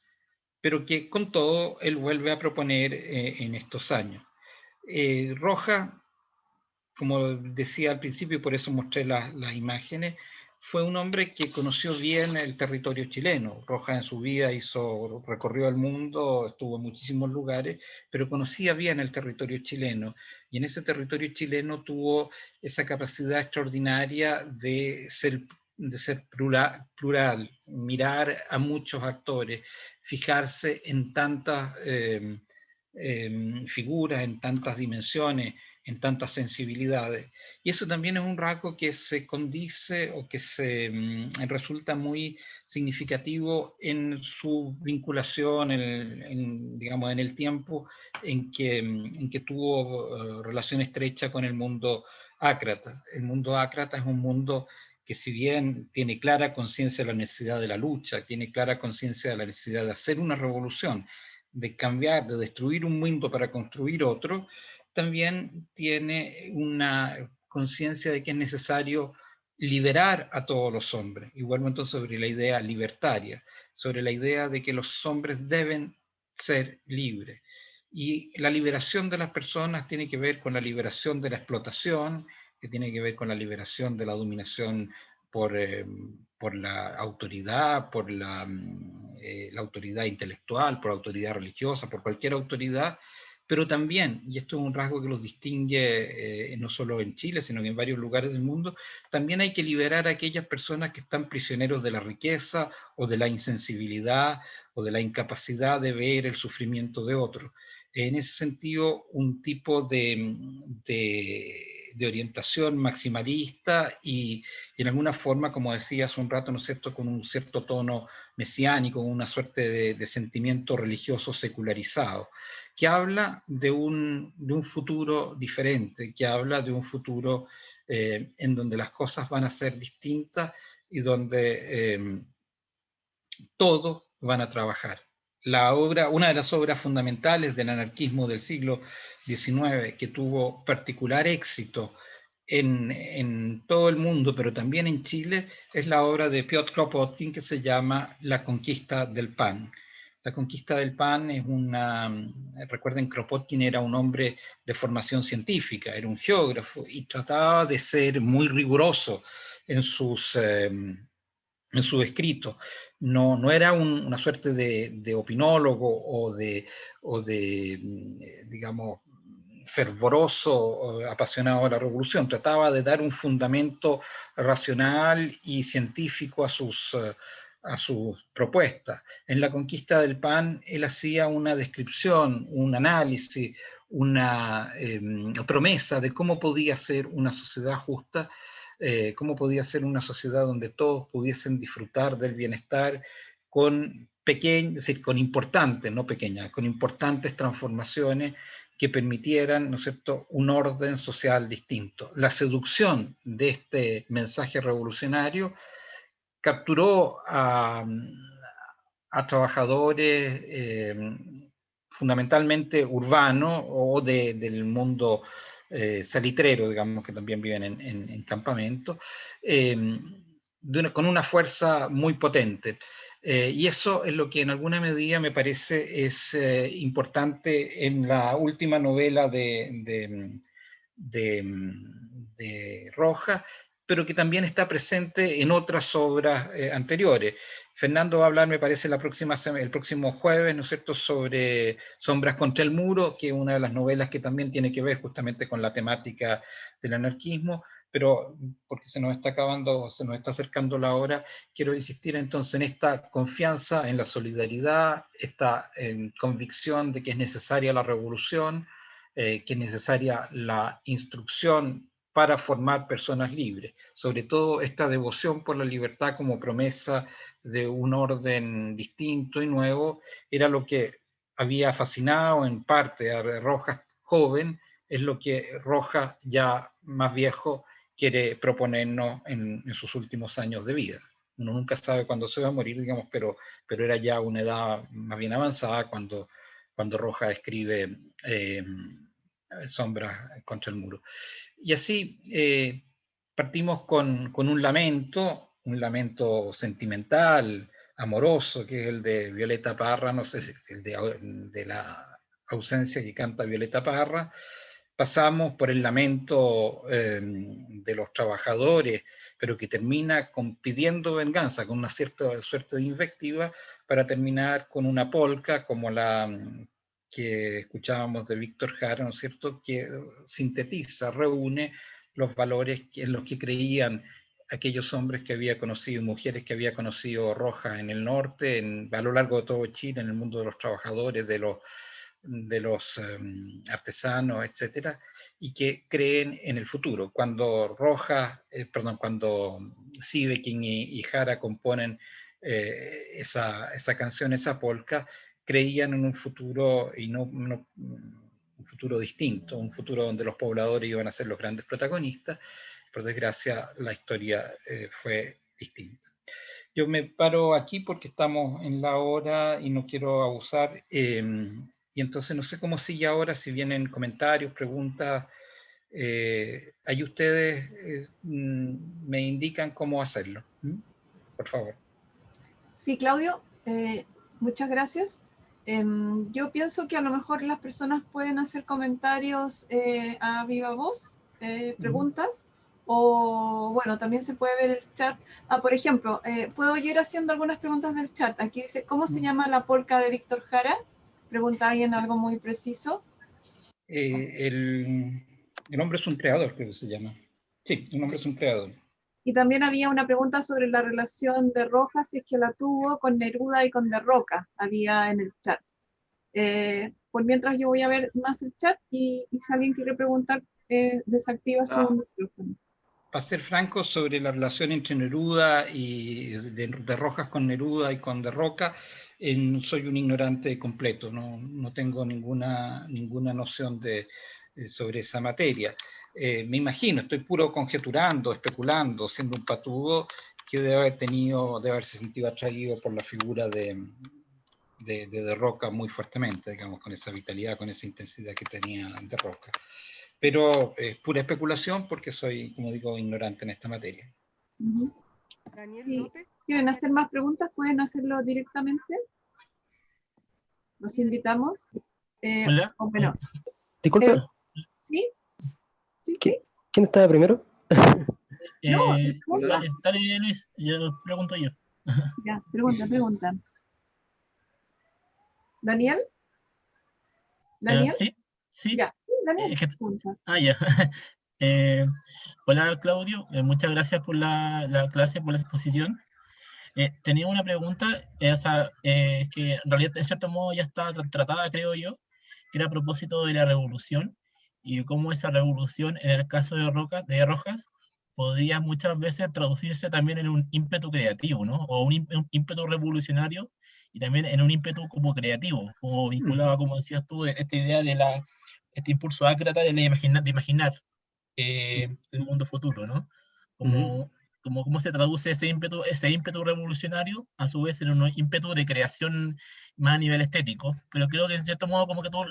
pero que con todo él vuelve a proponer en estos años. Rojas, como decía al principio, y por eso mostré las imágenes, fue un hombre que conoció bien el territorio chileno. Rojas en su vida recorrió el mundo, estuvo en muchísimos lugares, pero conocía bien el territorio chileno. Y en ese territorio chileno tuvo esa capacidad extraordinaria de ser plural, mirar a muchos actores, fijarse en tantas figuras, en tantas dimensiones, en tantas sensibilidades. Y eso también es un rasgo que se condice o que resulta muy significativo en su vinculación, digamos, en el tiempo en que tuvo relación estrecha con el mundo ácrata. El mundo ácrata es un mundo que, si bien tiene clara conciencia de la necesidad de la lucha, tiene clara conciencia de la necesidad de hacer una revolución, de cambiar, de destruir un mundo para construir otro, también tiene una conciencia de que es necesario liberar a todos los hombres. Y vuelvo entonces sobre la idea libertaria, sobre la idea de que los hombres deben ser libres. Y la liberación de las personas tiene que ver con la liberación de la explotación, que tiene que ver con la liberación de la dominación por la autoridad, por la autoridad intelectual, por la autoridad religiosa, por cualquier autoridad, pero también, y esto es un rasgo que los distingue no solo en Chile, sino que en varios lugares del mundo, también hay que liberar a aquellas personas que están prisioneros de la riqueza o de la insensibilidad o de la incapacidad de ver el sufrimiento de otros. En ese sentido, un tipo de orientación maximalista y en alguna forma, como decía hace un rato, ¿no es cierto?, con un cierto tono mesiánico, una suerte de sentimiento religioso secularizado, que habla de un futuro diferente, que habla de un futuro en donde las cosas van a ser distintas y donde todos van a trabajar. Una de las obras fundamentales del anarquismo del siglo XIX, que tuvo particular éxito en todo el mundo, pero también en Chile, es la obra de Piotr Kropotkin, que se llama La conquista del pan. La conquista del pan es recuerden, Kropotkin era un hombre de formación científica, era un geógrafo y trataba de ser muy riguroso en sus escritos. No era una suerte de opinólogo o de digamos, fervoroso, apasionado de la revolución. Trataba de dar un fundamento racional y científico a sus propuestas. En La conquista del pan, él hacía una descripción, un análisis, una promesa de cómo podía ser una sociedad justa, cómo podía ser una sociedad donde todos pudiesen disfrutar del bienestar con pequeñas, es decir, con importantes, no pequeñas, con importantes transformaciones que permitieran, ¿no es cierto?, un orden social distinto. La seducción de este mensaje revolucionario capturó a trabajadores fundamentalmente urbanos o del mundo salitrero, digamos, que también viven en campamentos, con una fuerza muy potente. Y eso es lo que en alguna medida me parece es importante en la última novela de Rojas, pero que también está presente en otras obras anteriores. Fernando va a hablar, me parece, el próximo jueves, ¿no es cierto?, sobre Sombras contra el Muro, que es una de las novelas que también tiene que ver justamente con la temática del anarquismo, pero porque se nos está acabando, se nos está acercando la hora, quiero insistir entonces en esta confianza, en la solidaridad, esta convicción de que es necesaria la revolución, que es necesaria la instrucción para formar personas libres, sobre todo esta devoción por la libertad como promesa de un orden distinto y nuevo, era lo que había fascinado en parte a Rojas joven, es lo que Rojas ya más viejo quiere proponernos en sus últimos años de vida. Uno nunca sabe cuándo se va a morir, digamos, pero era ya una edad más bien avanzada cuando Rojas escribe Sombras contra el Muro. Y así partimos con un lamento sentimental, amoroso, que es el de Violeta Parra, no sé, el de la ausencia que canta Violeta Parra. Pasamos por el lamento de los trabajadores, pero que termina pidiendo venganza, con una cierta suerte de invectiva, para terminar con una polca como la que escuchábamos de Víctor Jara, ¿no es cierto?, que sintetiza, reúne los valores en los que creían aquellos hombres que había conocido, mujeres que había conocido Rojas en el norte, a lo largo de todo Chile, en el mundo de los trabajadores, de los artesanos, etcétera, y que creen en el futuro. Cuando cuando Siveking y Jara componen esa canción, esa polca, creían en un futuro y no un futuro distinto, un futuro donde los pobladores iban a ser los grandes protagonistas. Por desgracia, la historia fue distinta. Yo me paro aquí porque estamos en la hora y no quiero abusar. Y entonces no sé cómo sigue ahora, si vienen comentarios, preguntas. Ahí ustedes me indican cómo hacerlo. Por favor. Sí, Claudio, muchas gracias. Yo pienso que a lo mejor las personas pueden hacer comentarios a viva voz, preguntas, o bueno, también se puede ver el chat. Por ejemplo, puedo yo ir haciendo algunas preguntas del chat. Aquí dice, ¿cómo se llama la polca de Víctor Jara? Pregunta alguien algo muy preciso. El hombre es un creador, creo que se llama. Sí, un hombre es un creador. Y también había una pregunta sobre la relación de Rojas, si es que la tuvo, con Neruda y con De Roca, había en el chat. Por mientras yo voy a ver más el chat y si alguien quiere preguntar, desactiva su micrófono. Para ser franco, sobre la relación entre Neruda y de Rojas con Neruda y con De Roca, soy un ignorante completo, no tengo ninguna noción sobre esa materia. Me imagino, estoy puro conjeturando, especulando, siendo un patudo, que debe haberse sentido atraído por la figura de Roca muy fuertemente, digamos, con esa vitalidad, con esa intensidad que tenía De Roca. Pero es pura especulación porque soy, como digo, ignorante en esta materia. Daniel Sí. López. ¿Quieren hacer más preguntas? ¿Pueden hacerlo directamente? Los invitamos. Hola. Bueno, Disculpe. ¿sí? ¿Sí, sí? ¿Quién estaba primero? Dale, Luis, yo pregunto yo. Ya, pregunta. ¿Daniel? ¿Daniel? Sí. Ya, Daniel, pregunta. Ya. Hola, Claudio. Muchas gracias por la clase, por la exposición. Tenía una pregunta, que en realidad en cierto modo ya está tratada, creo yo, que era a propósito de la revolución y cómo esa revolución, en el caso de Rojas, podría muchas veces traducirse también en un ímpetu creativo, ¿no? O un ímpetu revolucionario y también en un ímpetu como creativo, como vinculado, como decías tú, esta idea de este impulso ácrata de imaginar el mundo futuro, ¿no? Cómo se traduce ese ímpetu revolucionario, a su vez en un ímpetu de creación más a nivel estético. Pero creo que en cierto modo, como que tú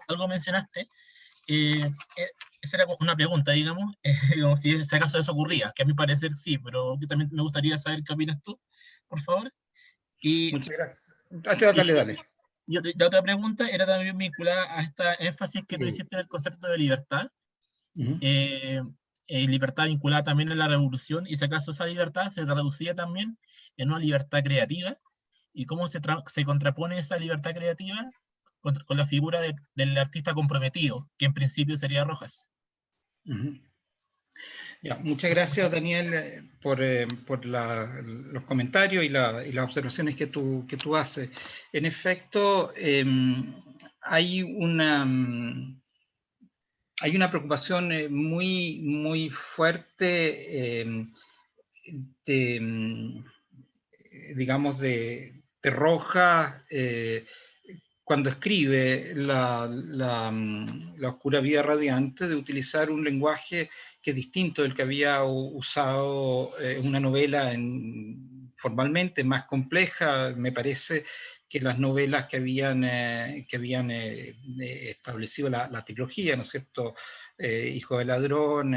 algo mencionaste, esa era una pregunta, digamos, como si acaso eso ocurría, que a mi parecer sí, pero que también me gustaría saber qué opinas tú, por favor. Y, Muchas gracias. Dale, dale. Y la otra pregunta era también vinculada a esta énfasis que tú hiciste del concepto de libertad. Libertad vinculada también a la revolución, y si acaso esa libertad se traducía también en una libertad creativa, y cómo se contrapone esa libertad creativa con la figura del artista comprometido, que en principio sería Rojas. Ya, muchas gracias, Daniel, por los comentarios y las observaciones que tú haces. En efecto, hay una preocupación muy fuerte digamos, de Rojas cuando escribe la oscura vida radiante, de utilizar un lenguaje que es distinto del que había usado una novela formalmente más compleja. Me parece que las novelas que habían establecido la trilogía, ¿no es cierto? Hijo del ladrón,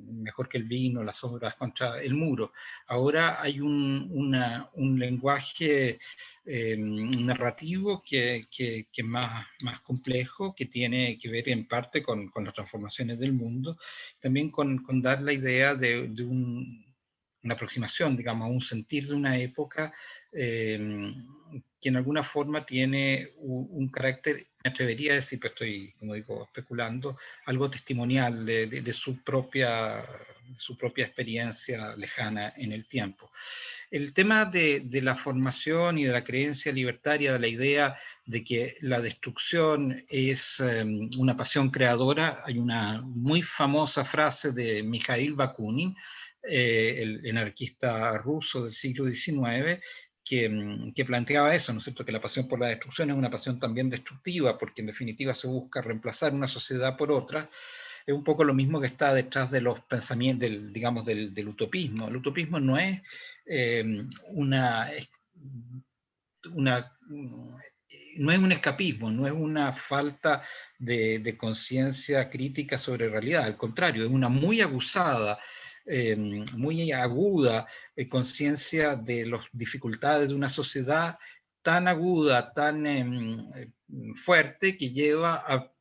Mejor que el vino, Las obras contra el muro. Ahora hay un lenguaje narrativo que es más complejo, que tiene que ver en parte con las transformaciones del mundo, también con dar la idea de una aproximación, digamos, a un sentir de una época que en alguna forma tiene un carácter, me atrevería a decir, pero estoy, como digo, especulando, algo testimonial de su propia experiencia lejana en el tiempo. El tema de la formación y de la creencia libertaria, de la idea de que la destrucción es una pasión creadora, hay una muy famosa frase de Mikhail Bakunin, el anarquista ruso del siglo XIX, que planteaba eso, ¿no es cierto?, que la pasión por la destrucción es una pasión también destructiva, porque en definitiva se busca reemplazar una sociedad por otra. Es un poco lo mismo que está detrás de los pensamientos, digamos, del utopismo. El utopismo no es no es un escapismo, no es una falta de conciencia crítica sobre realidad, al contrario, es una muy aguzada, muy aguda conciencia de las dificultades de una sociedad tan aguda, tan fuerte, que lleva a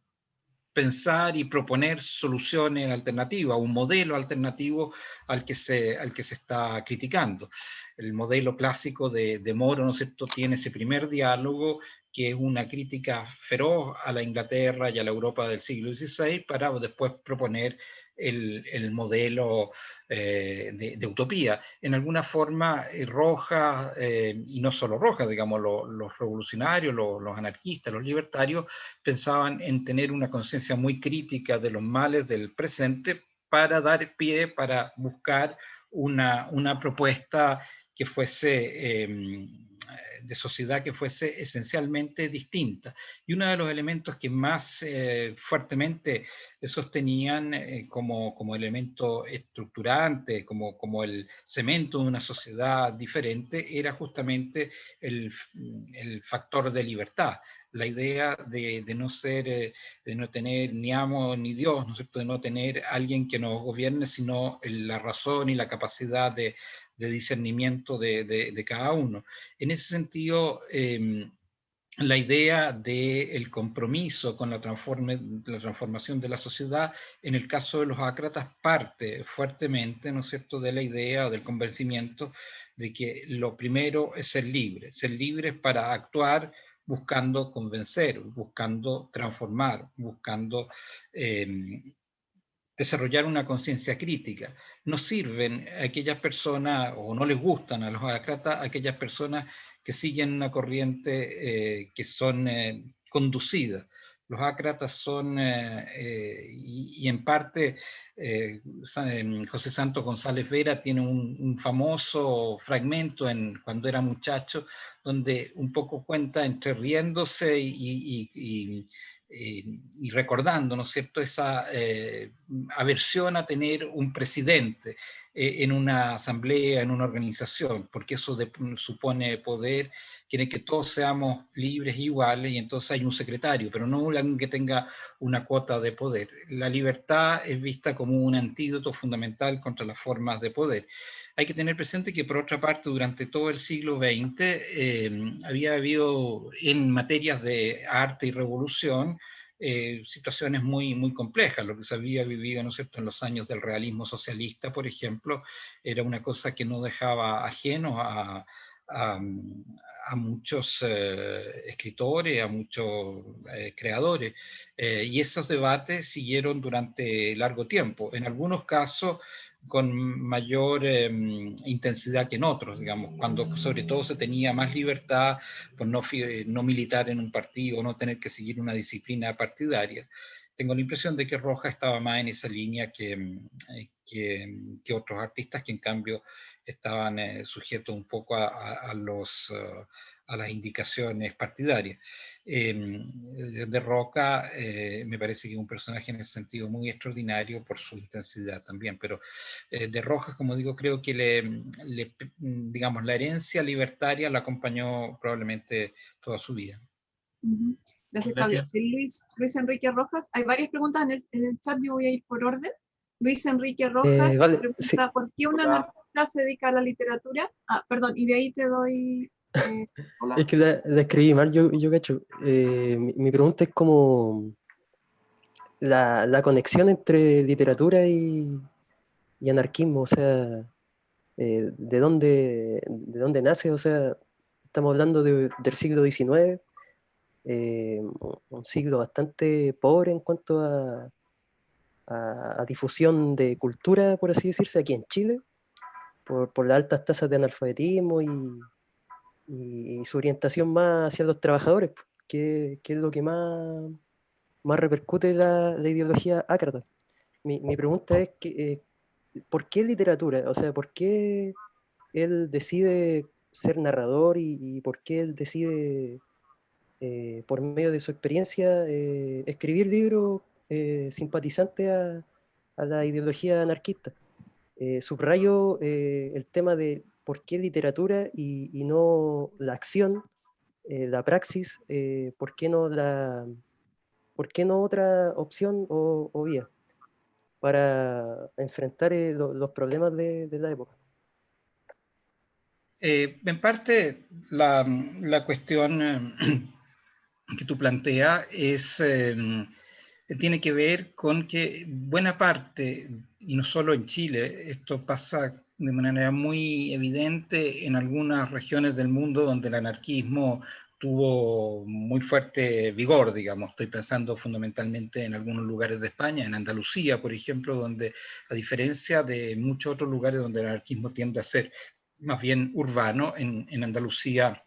pensar y proponer soluciones alternativas, un modelo alternativo al que se está criticando. El modelo clásico de Moro, ¿no es cierto?, tiene ese primer diálogo, que es una crítica feroz a la Inglaterra y a la Europa del siglo XVI, para después proponer el modelo de utopía. En alguna forma, Rojas, y no solo Rojas, digamos, los revolucionarios, los anarquistas, los libertarios, pensaban en tener una conciencia muy crítica de los males del presente para dar pie, para buscar una propuesta que fuese de sociedad, que fuese esencialmente distinta. Y uno de los elementos que más fuertemente sostenían como elemento estructurante, como el cemento de una sociedad diferente, era justamente el factor de libertad. La idea de no ser, de no tener ni amo ni Dios, ¿no es cierto?, de no tener alguien que nos gobierne, sino la razón y la capacidad de discernimiento de cada uno. En ese sentido, la idea del compromiso con la transformación de la sociedad, en el caso de los ácratas, parte fuertemente, ¿no es cierto?, de la idea o del convencimiento de que lo primero es ser libres para actuar buscando convencer, buscando transformar, buscando desarrollar una conciencia crítica. No sirven aquellas personas, o no les gustan a los ácratas, aquellas personas que siguen una corriente que son conducidas. Los ácratas son, y en parte, José Santos González Vera tiene un famoso fragmento cuando era muchacho, donde un poco cuenta, entre riéndose y recordando, ¿no es cierto?, esa aversión a tener un presidente. en una asamblea, en una organización, porque eso supone poder, quiere que todos seamos libres e iguales, y entonces hay un secretario, pero no alguien que tenga una cuota de poder. La libertad es vista como un antídoto fundamental contra las formas de poder. Hay que tener presente que, por otra parte, durante todo el siglo XX había habido en materias de arte y revolución situaciones muy complejas. Lo que se había vivido, ¿no es cierto?, en los años del realismo socialista, por ejemplo, era una cosa que no dejaba ajenos a muchos escritores, a muchos creadores, y esos debates siguieron durante largo tiempo. En algunos casos con mayor intensidad que en otros, digamos, cuando sobre todo se tenía más libertad por no militar en un partido, no tener que seguir una disciplina partidaria. Tengo la impresión de que Rojas estaba más en esa línea que otros artistas que en cambio estaban sujetos un poco a las indicaciones partidarias. De Roca me parece que es un personaje en ese sentido muy extraordinario por su intensidad también, pero de Rojas, como digo, creo que digamos, la herencia libertaria la acompañó probablemente toda su vida. Gracias, Claudio. Luis Enrique Rojas, hay varias preguntas en el chat, yo voy a ir por orden. Luis Enrique Rojas vale, pregunta, sí. ¿por qué un anarquista se dedica a la literatura? Perdón, y de ahí te doy... Es que la escribí mal, yo cacho. Mi pregunta es como la conexión entre literatura y anarquismo, o sea, ¿de dónde nace? O sea, estamos hablando del siglo XIX, un siglo bastante pobre en cuanto a difusión de cultura, por así decirse, aquí en Chile, por las altas tasas de analfabetismo y su orientación más hacia los trabajadores, que es lo que más repercute la ideología ácrata. Mi pregunta es que, ¿por qué literatura? O sea, ¿por qué él decide ser narrador y por qué él decide, por medio de su experiencia, escribir libros simpatizantes a la ideología anarquista? Subrayo el tema de por qué literatura y no la acción, la praxis, ¿por qué no otra opción o vía para enfrentar los problemas de la época? En parte, la cuestión que tú planteas tiene que ver con que buena parte, y no solo en Chile, esto pasa de manera muy evidente en algunas regiones del mundo donde el anarquismo tuvo muy fuerte vigor, digamos. Estoy pensando fundamentalmente en algunos lugares de España, en Andalucía, por ejemplo, donde, a diferencia de muchos otros lugares donde el anarquismo tiende a ser más bien urbano, en Andalucía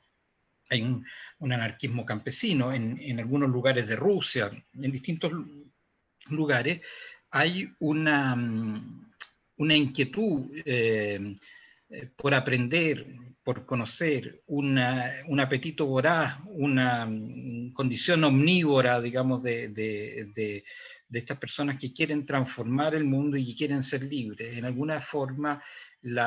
hay un anarquismo campesino. En algunos lugares de Rusia, en distintos lugares, hay una inquietud por aprender, por conocer, un apetito voraz, una condición omnívora, digamos, de estas personas que quieren transformar el mundo y que quieren ser libres. En alguna forma, el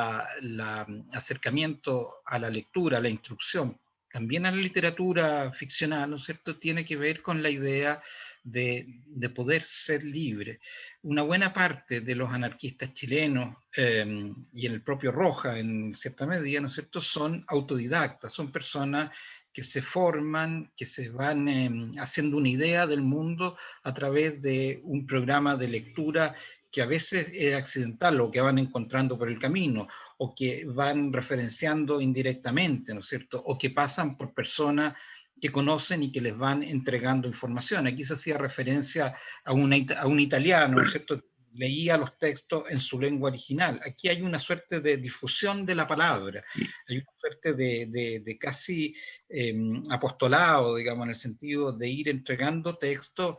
acercamiento a la lectura, a la instrucción, también a la literatura ficcional, ¿no es cierto?, tiene que ver con la idea de poder ser libre. Una buena parte de los anarquistas chilenos, y en el propio Rojas, en cierta medida, ¿no es cierto?, son autodidactas, son personas que se forman, que se van haciendo una idea del mundo a través de un programa de lectura que a veces es accidental o que van encontrando por el camino, o que van referenciando indirectamente, ¿no es cierto?, o que pasan por personas que conocen y que les van entregando información. Aquí se hacía referencia a un italiano, ¿no es cierto?, leía los textos en su lengua original. Aquí hay una suerte de difusión de la palabra, hay una suerte de casi apostolado, digamos, en el sentido de ir entregando textos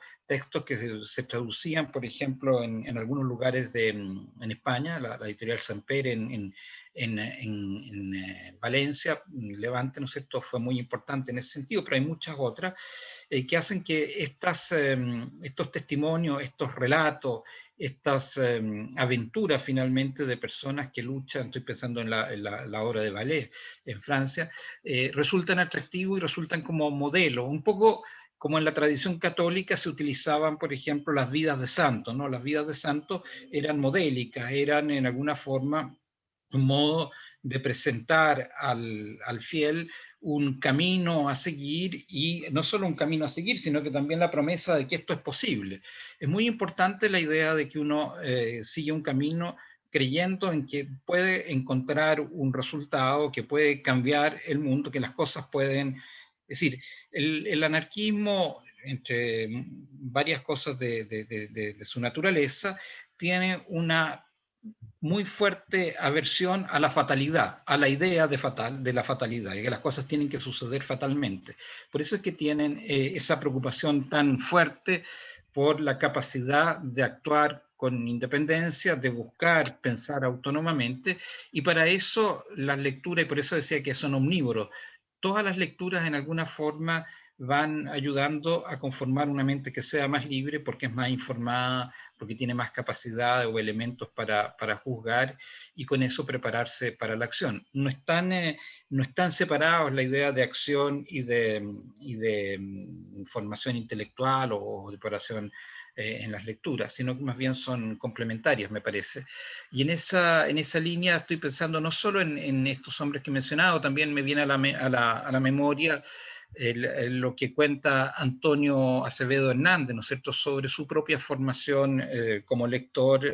que se traducían, por ejemplo, en algunos lugares en España, la editorial Samper en Valencia, Levante, ¿no es cierto?, fue muy importante en ese sentido, pero hay muchas otras. que hacen que estos testimonios, estos relatos, estas aventuras finalmente de personas que luchan, estoy pensando en la obra de ballet en Francia, resultan atractivos y resultan como modelo, un poco como en la tradición católica se utilizaban, por ejemplo, las vidas de santos, ¿no? Las vidas de santos eran modélicas, eran en alguna forma un modo de presentar al fiel un camino a seguir, y no solo un camino a seguir, sino que también la promesa de que esto es posible. Es muy importante la idea de que uno sigue un camino creyendo en que puede encontrar un resultado, que puede cambiar el mundo, que las cosas pueden... Es decir, el anarquismo, entre varias cosas de su naturaleza, tiene una muy fuerte aversión a la fatalidad, a la idea de la fatalidad, y que las cosas tienen que suceder fatalmente. Por eso es que tienen esa preocupación tan fuerte por la capacidad de actuar con independencia, de buscar pensar autónomamente, y para eso las lecturas, y por eso decía que son omnívoros, todas las lecturas en alguna forma van ayudando a conformar una mente que sea más libre, porque es más informada, porque tiene más capacidad o elementos para juzgar, y con eso prepararse para la acción. No están separados la idea de acción y de formación intelectual o de preparación en las lecturas, sino que más bien son complementarias, me parece. Y en esa línea estoy pensando no solo en estos hombres que he mencionado, también me viene a la memoria lo que cuenta Antonio Acevedo Hernández, ¿no es cierto?, sobre su propia formación como lector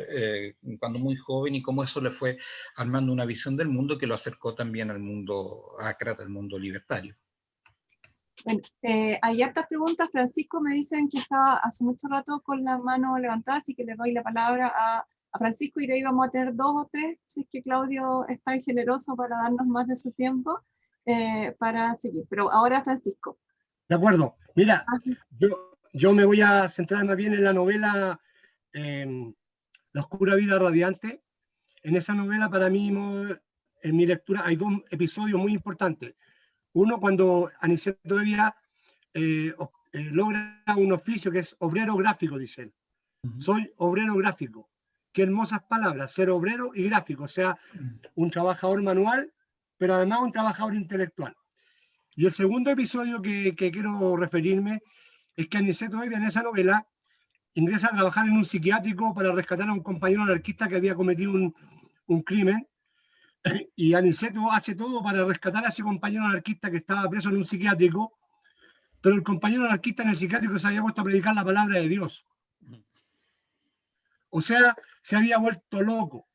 cuando muy joven, y cómo eso le fue armando una visión del mundo que lo acercó también al mundo ácrata, al mundo libertario. Bueno, hay hartas preguntas. Francisco me dicen que estaba hace mucho rato con la mano levantada, así que le doy la palabra a Francisco, y de ahí vamos a tener 2 o 3, si es que Claudio es tan generoso para darnos más de su tiempo para seguir. Pero ahora Francisco. De acuerdo. Mira, yo me voy a centrar más bien en la novela La oscura vida radiante. En esa novela, para mí, en mi lectura, hay 2 episodios muy importantes. Uno, cuando Aniceto de Vía logra un oficio que es obrero gráfico, dice él. Soy obrero gráfico. Qué hermosas palabras, ser obrero y gráfico, o sea, un trabajador manual, pero además un trabajador intelectual. Y el segundo episodio que quiero referirme es que Aniceto de Vía, en esa novela, ingresa a trabajar en un psiquiátrico para rescatar a un compañero anarquista que había cometido un crimen, y Aniceto hace todo para rescatar a ese compañero anarquista que estaba preso en un psiquiátrico, pero el compañero anarquista en el psiquiátrico se había puesto a predicar la palabra de Dios. O sea, se había vuelto loco.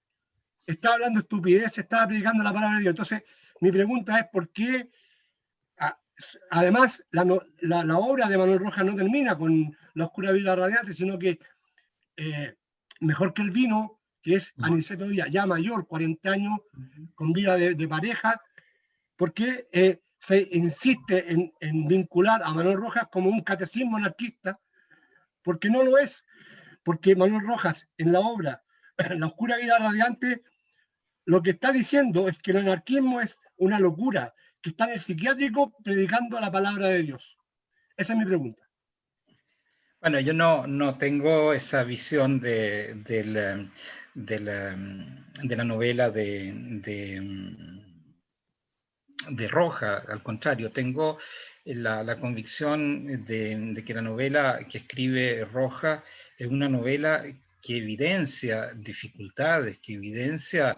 Estaba hablando estupidez, estaba predicando la palabra de Dios. Entonces, mi pregunta es por qué, además, la obra de Manuel Rojas no termina con La oscura vida radiante, sino que mejor que el vino, que es Aniceto Díaz, ya mayor, 40 años, con vida de pareja, porque se insiste en vincular a Manuel Rojas como un catecismo anarquista, porque no lo es, porque Manuel Rojas, en la obra La oscura vida radiante, lo que está diciendo es que el anarquismo es una locura, que está en el psiquiátrico predicando la palabra de Dios. Esa es mi pregunta. Bueno, yo no tengo esa visión de la novela de Roja, al contrario, tengo la convicción de que la novela que escribe Roja es una novela que evidencia dificultades, que evidencia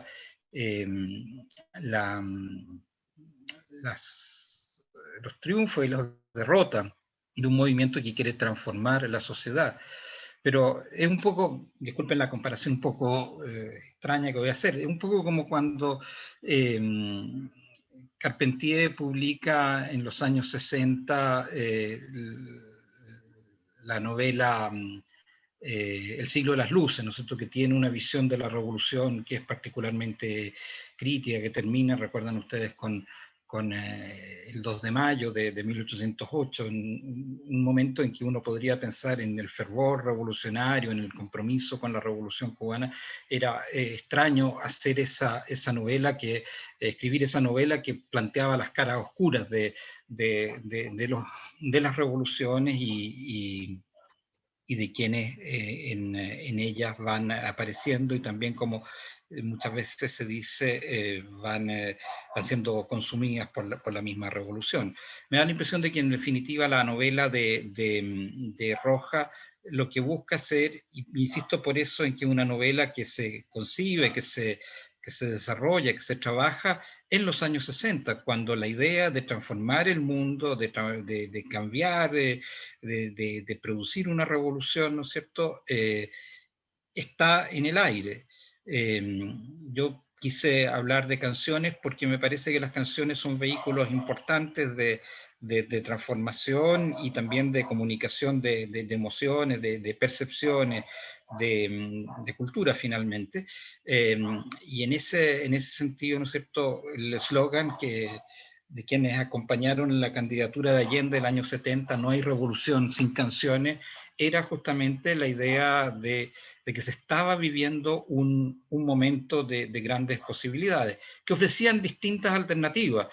los triunfos y las derrotas de un movimiento que quiere transformar la sociedad. Pero es un poco, disculpen la comparación un poco extraña que voy a hacer, es un poco como cuando Carpentier publica en los años 60 la novela El siglo de las luces, ¿no es cierto?, que tiene una visión de la revolución que es particularmente crítica, que termina, recuerdan ustedes, con el 2 de mayo de 1808, en un momento en que uno podría pensar en el fervor revolucionario, en el compromiso con la Revolución Cubana. Era extraño hacer esa novela, escribir esa novela que planteaba las caras oscuras de las revoluciones y de quienes en ellas van apareciendo, y también como muchas veces se dice, van siendo consumidas por la misma revolución. Me da la impresión de que en definitiva la novela de Rojas lo que busca hacer, y insisto por eso en que una novela que se concibe, que se desarrolla, que se trabaja en los años 60, cuando la idea de transformar el mundo, de cambiar, de producir una revolución, ¿no es cierto?, está en el aire. Yo quise hablar de canciones porque me parece que las canciones son vehículos importantes de transformación y también de comunicación de emociones, de percepciones, de cultura finalmente. Y en ese sentido, ¿no es cierto?, el eslogan de quienes acompañaron la candidatura de Allende el año 70, no hay revolución sin canciones, era justamente la idea de que se estaba viviendo un momento de grandes posibilidades, que ofrecían distintas alternativas.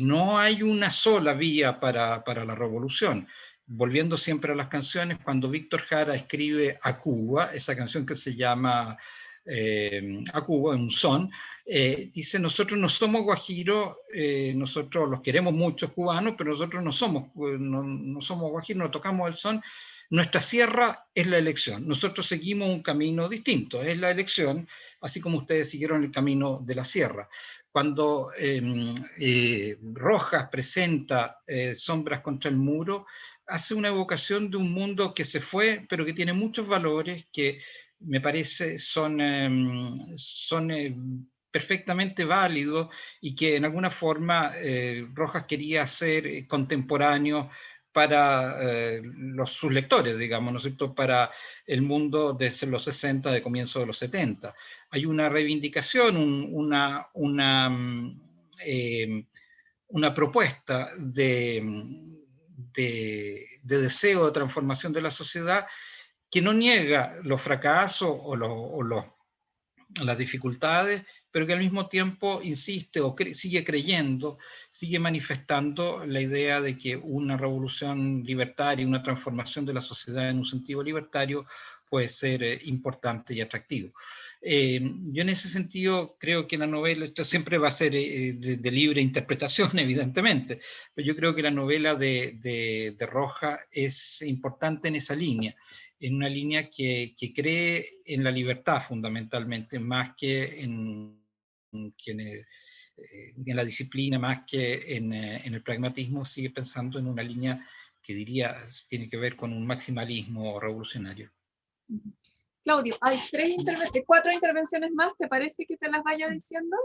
No hay una sola vía para la revolución. Volviendo siempre a las canciones, cuando Víctor Jara escribe A Cuba, esa canción que se llama A Cuba, en un son, dice: nosotros no somos guajiros, nosotros los queremos muchos cubanos, pero nosotros no somos guajiros, no tocamos el son. Nuestra sierra es la elección. Nosotros seguimos un camino distinto, es la elección, así como ustedes siguieron el camino de la sierra. Cuando Rojas presenta Sombras contra el muro, hace una evocación de un mundo que se fue, pero que tiene muchos valores que me parece son perfectamente válidos, y que en alguna forma Rojas quería hacer contemporáneo para sus lectores, digamos, ¿no es cierto?, para el mundo de los 60, de comienzo de los 70. Hay una reivindicación, una propuesta de deseo de transformación de la sociedad que no niega los fracasos o las dificultades, pero que al mismo tiempo insiste o sigue creyendo, sigue manifestando la idea de que una revolución libertaria, una transformación de la sociedad en un sentido libertario puede ser importante y atractivo. Yo en ese sentido creo que la novela, esto siempre va a ser de libre interpretación, evidentemente, pero yo creo que la novela de Rojas es importante en esa línea, en una línea que cree en la libertad fundamentalmente, más que en la disciplina, más que en el pragmatismo. Sigue pensando en una línea que diría tiene que ver con un maximalismo revolucionario. Claudio, hay 4 intervenciones más, ¿te parece que te las vaya diciendo?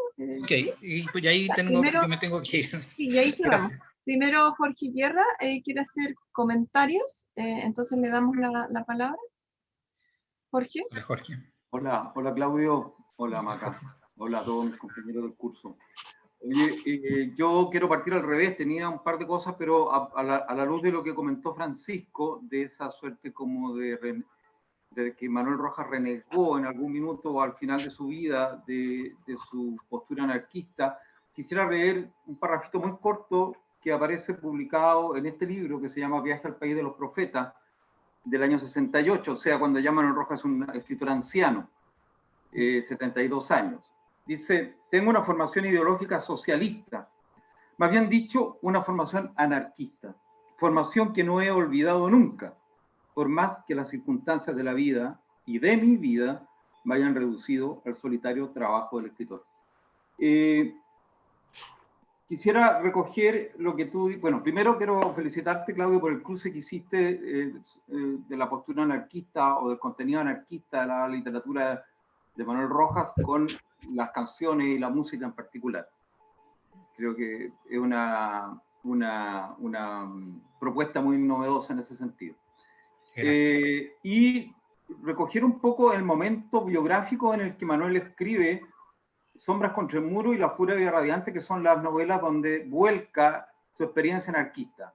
Ok, ¿sí? y pues ahí yo me tengo que ir. Sí, y ahí se vamos. Primero Jorge Guerra quiere hacer comentarios, entonces le damos la palabra. Jorge. Hola, Jorge. Hola Claudio, hola Maca, hola a todos mis compañeros del curso. Oye, yo quiero partir al revés, tenía un par de cosas, pero a la luz de lo que comentó Francisco, de esa suerte como de que Manuel Rojas renegó en algún minuto o al final de su vida de su postura anarquista, quisiera leer un parrafito muy corto que aparece publicado en este libro que se llama Viaje al País de los Profetas, del año 68, o sea, cuando ya Manuel Rojas es un escritor anciano, 72 años. Dice: tengo una formación ideológica socialista, más bien dicho, una formación anarquista, formación que no he olvidado nunca, por más que las circunstancias de la vida y de mi vida me hayan reducido al solitario trabajo del escritor. Quisiera recoger lo que tú... Bueno, primero quiero felicitarte, Claudio, por el cruce que hiciste de la postura anarquista o del contenido anarquista de la literatura de Manuel Rojas con las canciones y la música en particular. Creo que es una propuesta muy novedosa en ese sentido. Y recoger un poco el momento biográfico en el que Manuel escribe Sombras contra el muro y La oscura vida radiante, que son las novelas donde vuelca su experiencia anarquista.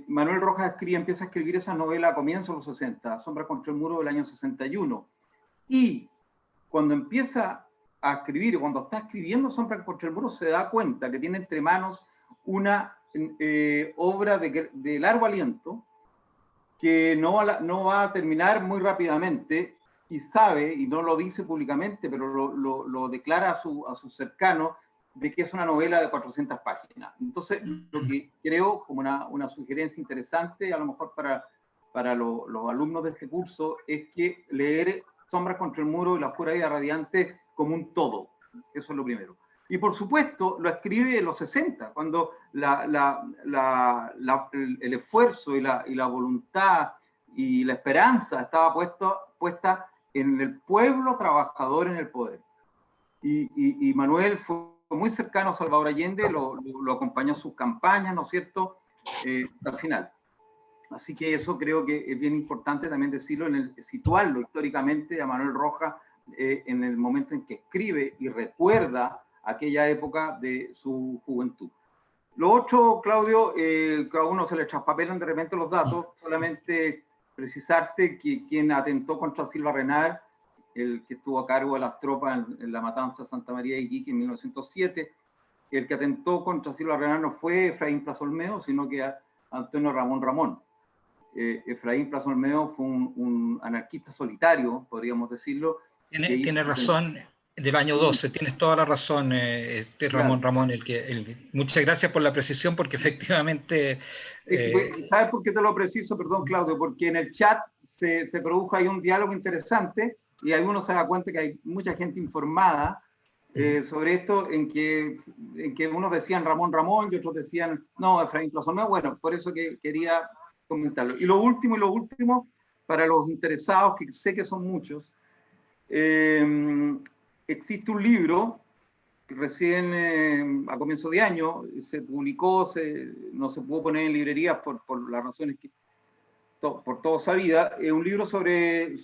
Manuel Rojas empieza a escribir esas novelas a comienzos de los 60, Sombras contra el muro del año 61. Y cuando empieza a escribir, cuando está escribiendo Sombras contra el muro, se da cuenta que tiene entre manos una obra de largo aliento, que no va a terminar muy rápidamente, y sabe, y no lo dice públicamente, pero lo declara a sus cercanos, de que es una novela de 400 páginas. Entonces, lo que creo como una sugerencia interesante, a lo mejor para los alumnos de este curso, es que leer Sombras contra el muro y La oscura vida radiante como un todo. Eso es lo primero. Y por supuesto, lo escribe en los 60, cuando el esfuerzo y la voluntad y la esperanza estaba puesta en el pueblo trabajador en el poder. Y Manuel fue muy cercano a Salvador Allende, lo acompañó en sus campañas, ¿no es cierto?, al final. Así que eso creo que es bien importante también decirlo, situarlo históricamente a Manuel Rojas en el momento en que escribe y recuerda aquella época de su juventud. Lo otro, Claudio, que a uno se le traspapelan de repente los datos, solamente precisarte que quien atentó contra Silva Renard, el que estuvo a cargo de las tropas en la matanza de Santa María de Iquique en 1907, el que atentó contra Silva Renard no fue Efraín Plaza Olmedo, sino que Antonio Ramón. Efraín Plaza Olmedo fue un anarquista solitario, podríamos decirlo. Tiene razón, del año 12, tienes toda la razón, Ramón Ramón. Muchas gracias por la precisión, porque efectivamente... ¿Sabes por qué te lo preciso? Perdón, Claudio, porque en el chat se produjo ahí un diálogo interesante, y ahí uno se da cuenta que hay mucha gente informada sobre esto, en que unos decían Ramón y otros decían, no, Efraín Plaza Olmedo. Bueno, por eso que quería comentarlo. Y lo último, para los interesados, que sé que son muchos, existe un libro que recién a comienzo de año se publicó, no se pudo poner en librerías por las razones que por todo sabida, un libro sobre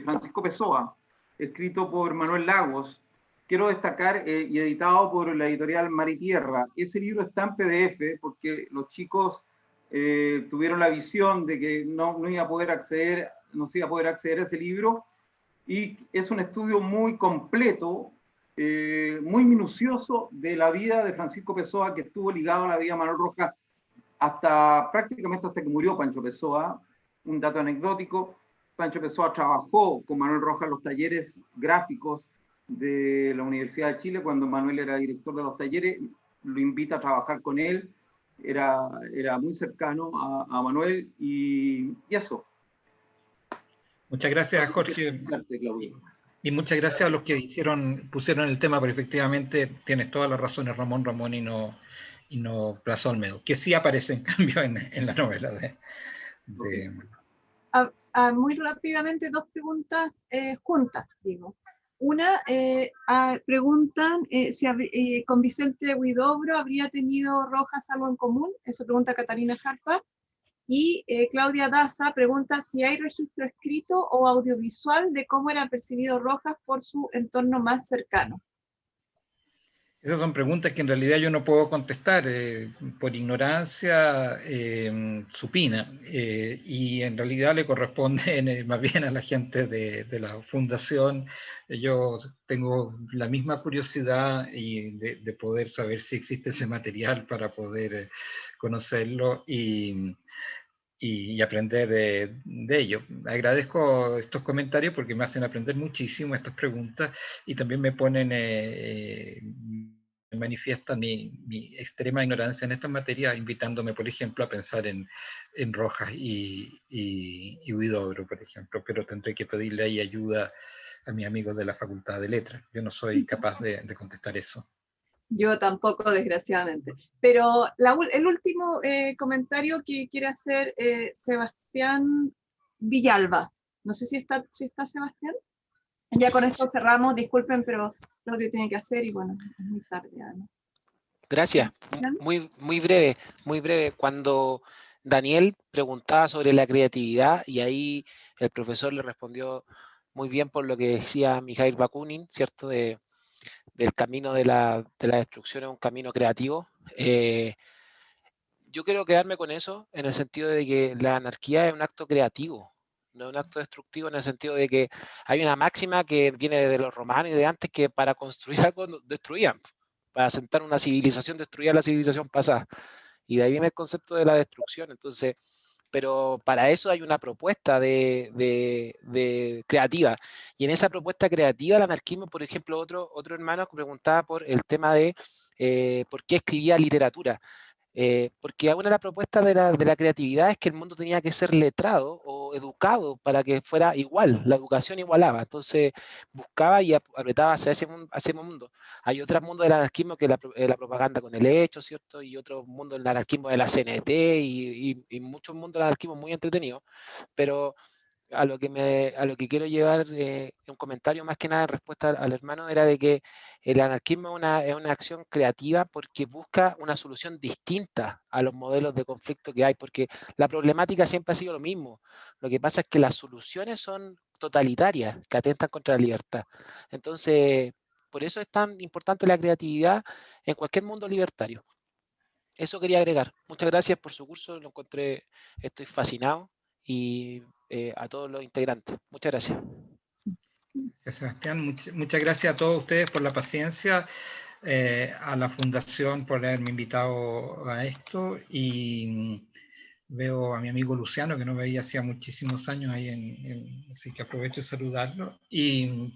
Francisco Pessoa, escrito por Manuel Lagos, quiero destacar, y editado por la editorial Mar y Tierra. Ese libro está en PDF porque los chicos tuvieron la visión de que no se iba a poder acceder a ese libro, y es un estudio muy completo, muy minucioso de la vida de Francisco Pessoa, que estuvo ligado a la vida de Manuel Rojas prácticamente hasta que murió Pancho Pessoa. Un dato anecdótico: Pancho Pessoa trabajó con Manuel Rojas en los talleres gráficos de la Universidad de Chile. Cuando Manuel era director de los talleres, lo invita a trabajar con él. Era muy cercano a Manuel, y eso. Muchas gracias, Jorge. Y muchas gracias a los que pusieron el tema, pero efectivamente tienes todas las razones, Ramón y no Plaza Olmedo, que sí aparece en cambio en la novela Muy rápidamente, dos preguntas juntas, digo. Una, preguntan si con Vicente Huidobro habría tenido Rojas algo en común. Eso pregunta Catalina Jarpa. Y Claudia Daza pregunta si hay registro escrito o audiovisual de cómo era percibido Rojas por su entorno más cercano. Esas son preguntas que en realidad yo no puedo contestar por ignorancia supina, y en realidad le corresponde más bien a la gente de la fundación. Yo tengo la misma curiosidad de poder saber si existe ese material para poder conocerlo y aprender de ello. Agradezco estos comentarios porque me hacen aprender muchísimo estas preguntas, y también me ponen, me manifiestan mi extrema ignorancia en estas materias, invitándome, por ejemplo, a pensar en Rojas y Huidobro, por ejemplo, pero tendré que pedirle ahí ayuda a mis amigos de la Facultad de Letras. Yo no soy capaz de contestar eso. Yo tampoco, desgraciadamente. Pero el último comentario que quiere hacer Sebastián Villalba. No sé si está Sebastián. Ya con esto cerramos, disculpen, pero lo que tiene que hacer, y bueno, es muy tarde ya, ¿no? Gracias. Muy breve. Cuando Daniel preguntaba sobre la creatividad, y ahí el profesor le respondió muy bien por lo que decía Mikhail Bakunin, ¿cierto? Del camino de la destrucción es un camino creativo. Yo quiero quedarme con eso en el sentido de que la anarquía es un acto creativo, no es un acto destructivo en el sentido de que hay una máxima que viene de los romanos y de antes que para construir algo destruían, para asentar una civilización destruía la civilización pasada. Y de ahí viene el concepto de la destrucción. Entonces, pero para eso hay una propuesta de creativa. Y en esa propuesta creativa, el anarquismo, por ejemplo, otro hermano preguntaba por el tema de por qué escribía literatura. Porque una de las propuestas de la creatividad es que el mundo tenía que ser letrado o educado para que fuera igual, la educación igualaba. Entonces buscaba y apretaba hacia ese mundo. Hay otro mundo del anarquismo que es la propaganda con el hecho, ¿cierto? Y otro mundo del anarquismo de la CNT y muchos mundos del anarquismo muy entretenidos. Pero a lo que quiero llevar un comentario más que nada en respuesta al hermano era de que el anarquismo es una acción creativa porque busca una solución distinta a los modelos de conflicto que hay, porque la problemática siempre ha sido lo mismo. Lo que pasa es que las soluciones son totalitarias, que atentan contra la libertad. Entonces, por eso es tan importante la creatividad en cualquier mundo libertario. Eso quería agregar. Muchas gracias por su curso, estoy fascinado y a todos los integrantes. Muchas gracias. Sebastián, muchas gracias a todos ustedes por la paciencia, a la Fundación por haberme invitado a esto y veo a mi amigo Luciano que no veía hacía muchísimos años ahí así que aprovecho de saludarlo y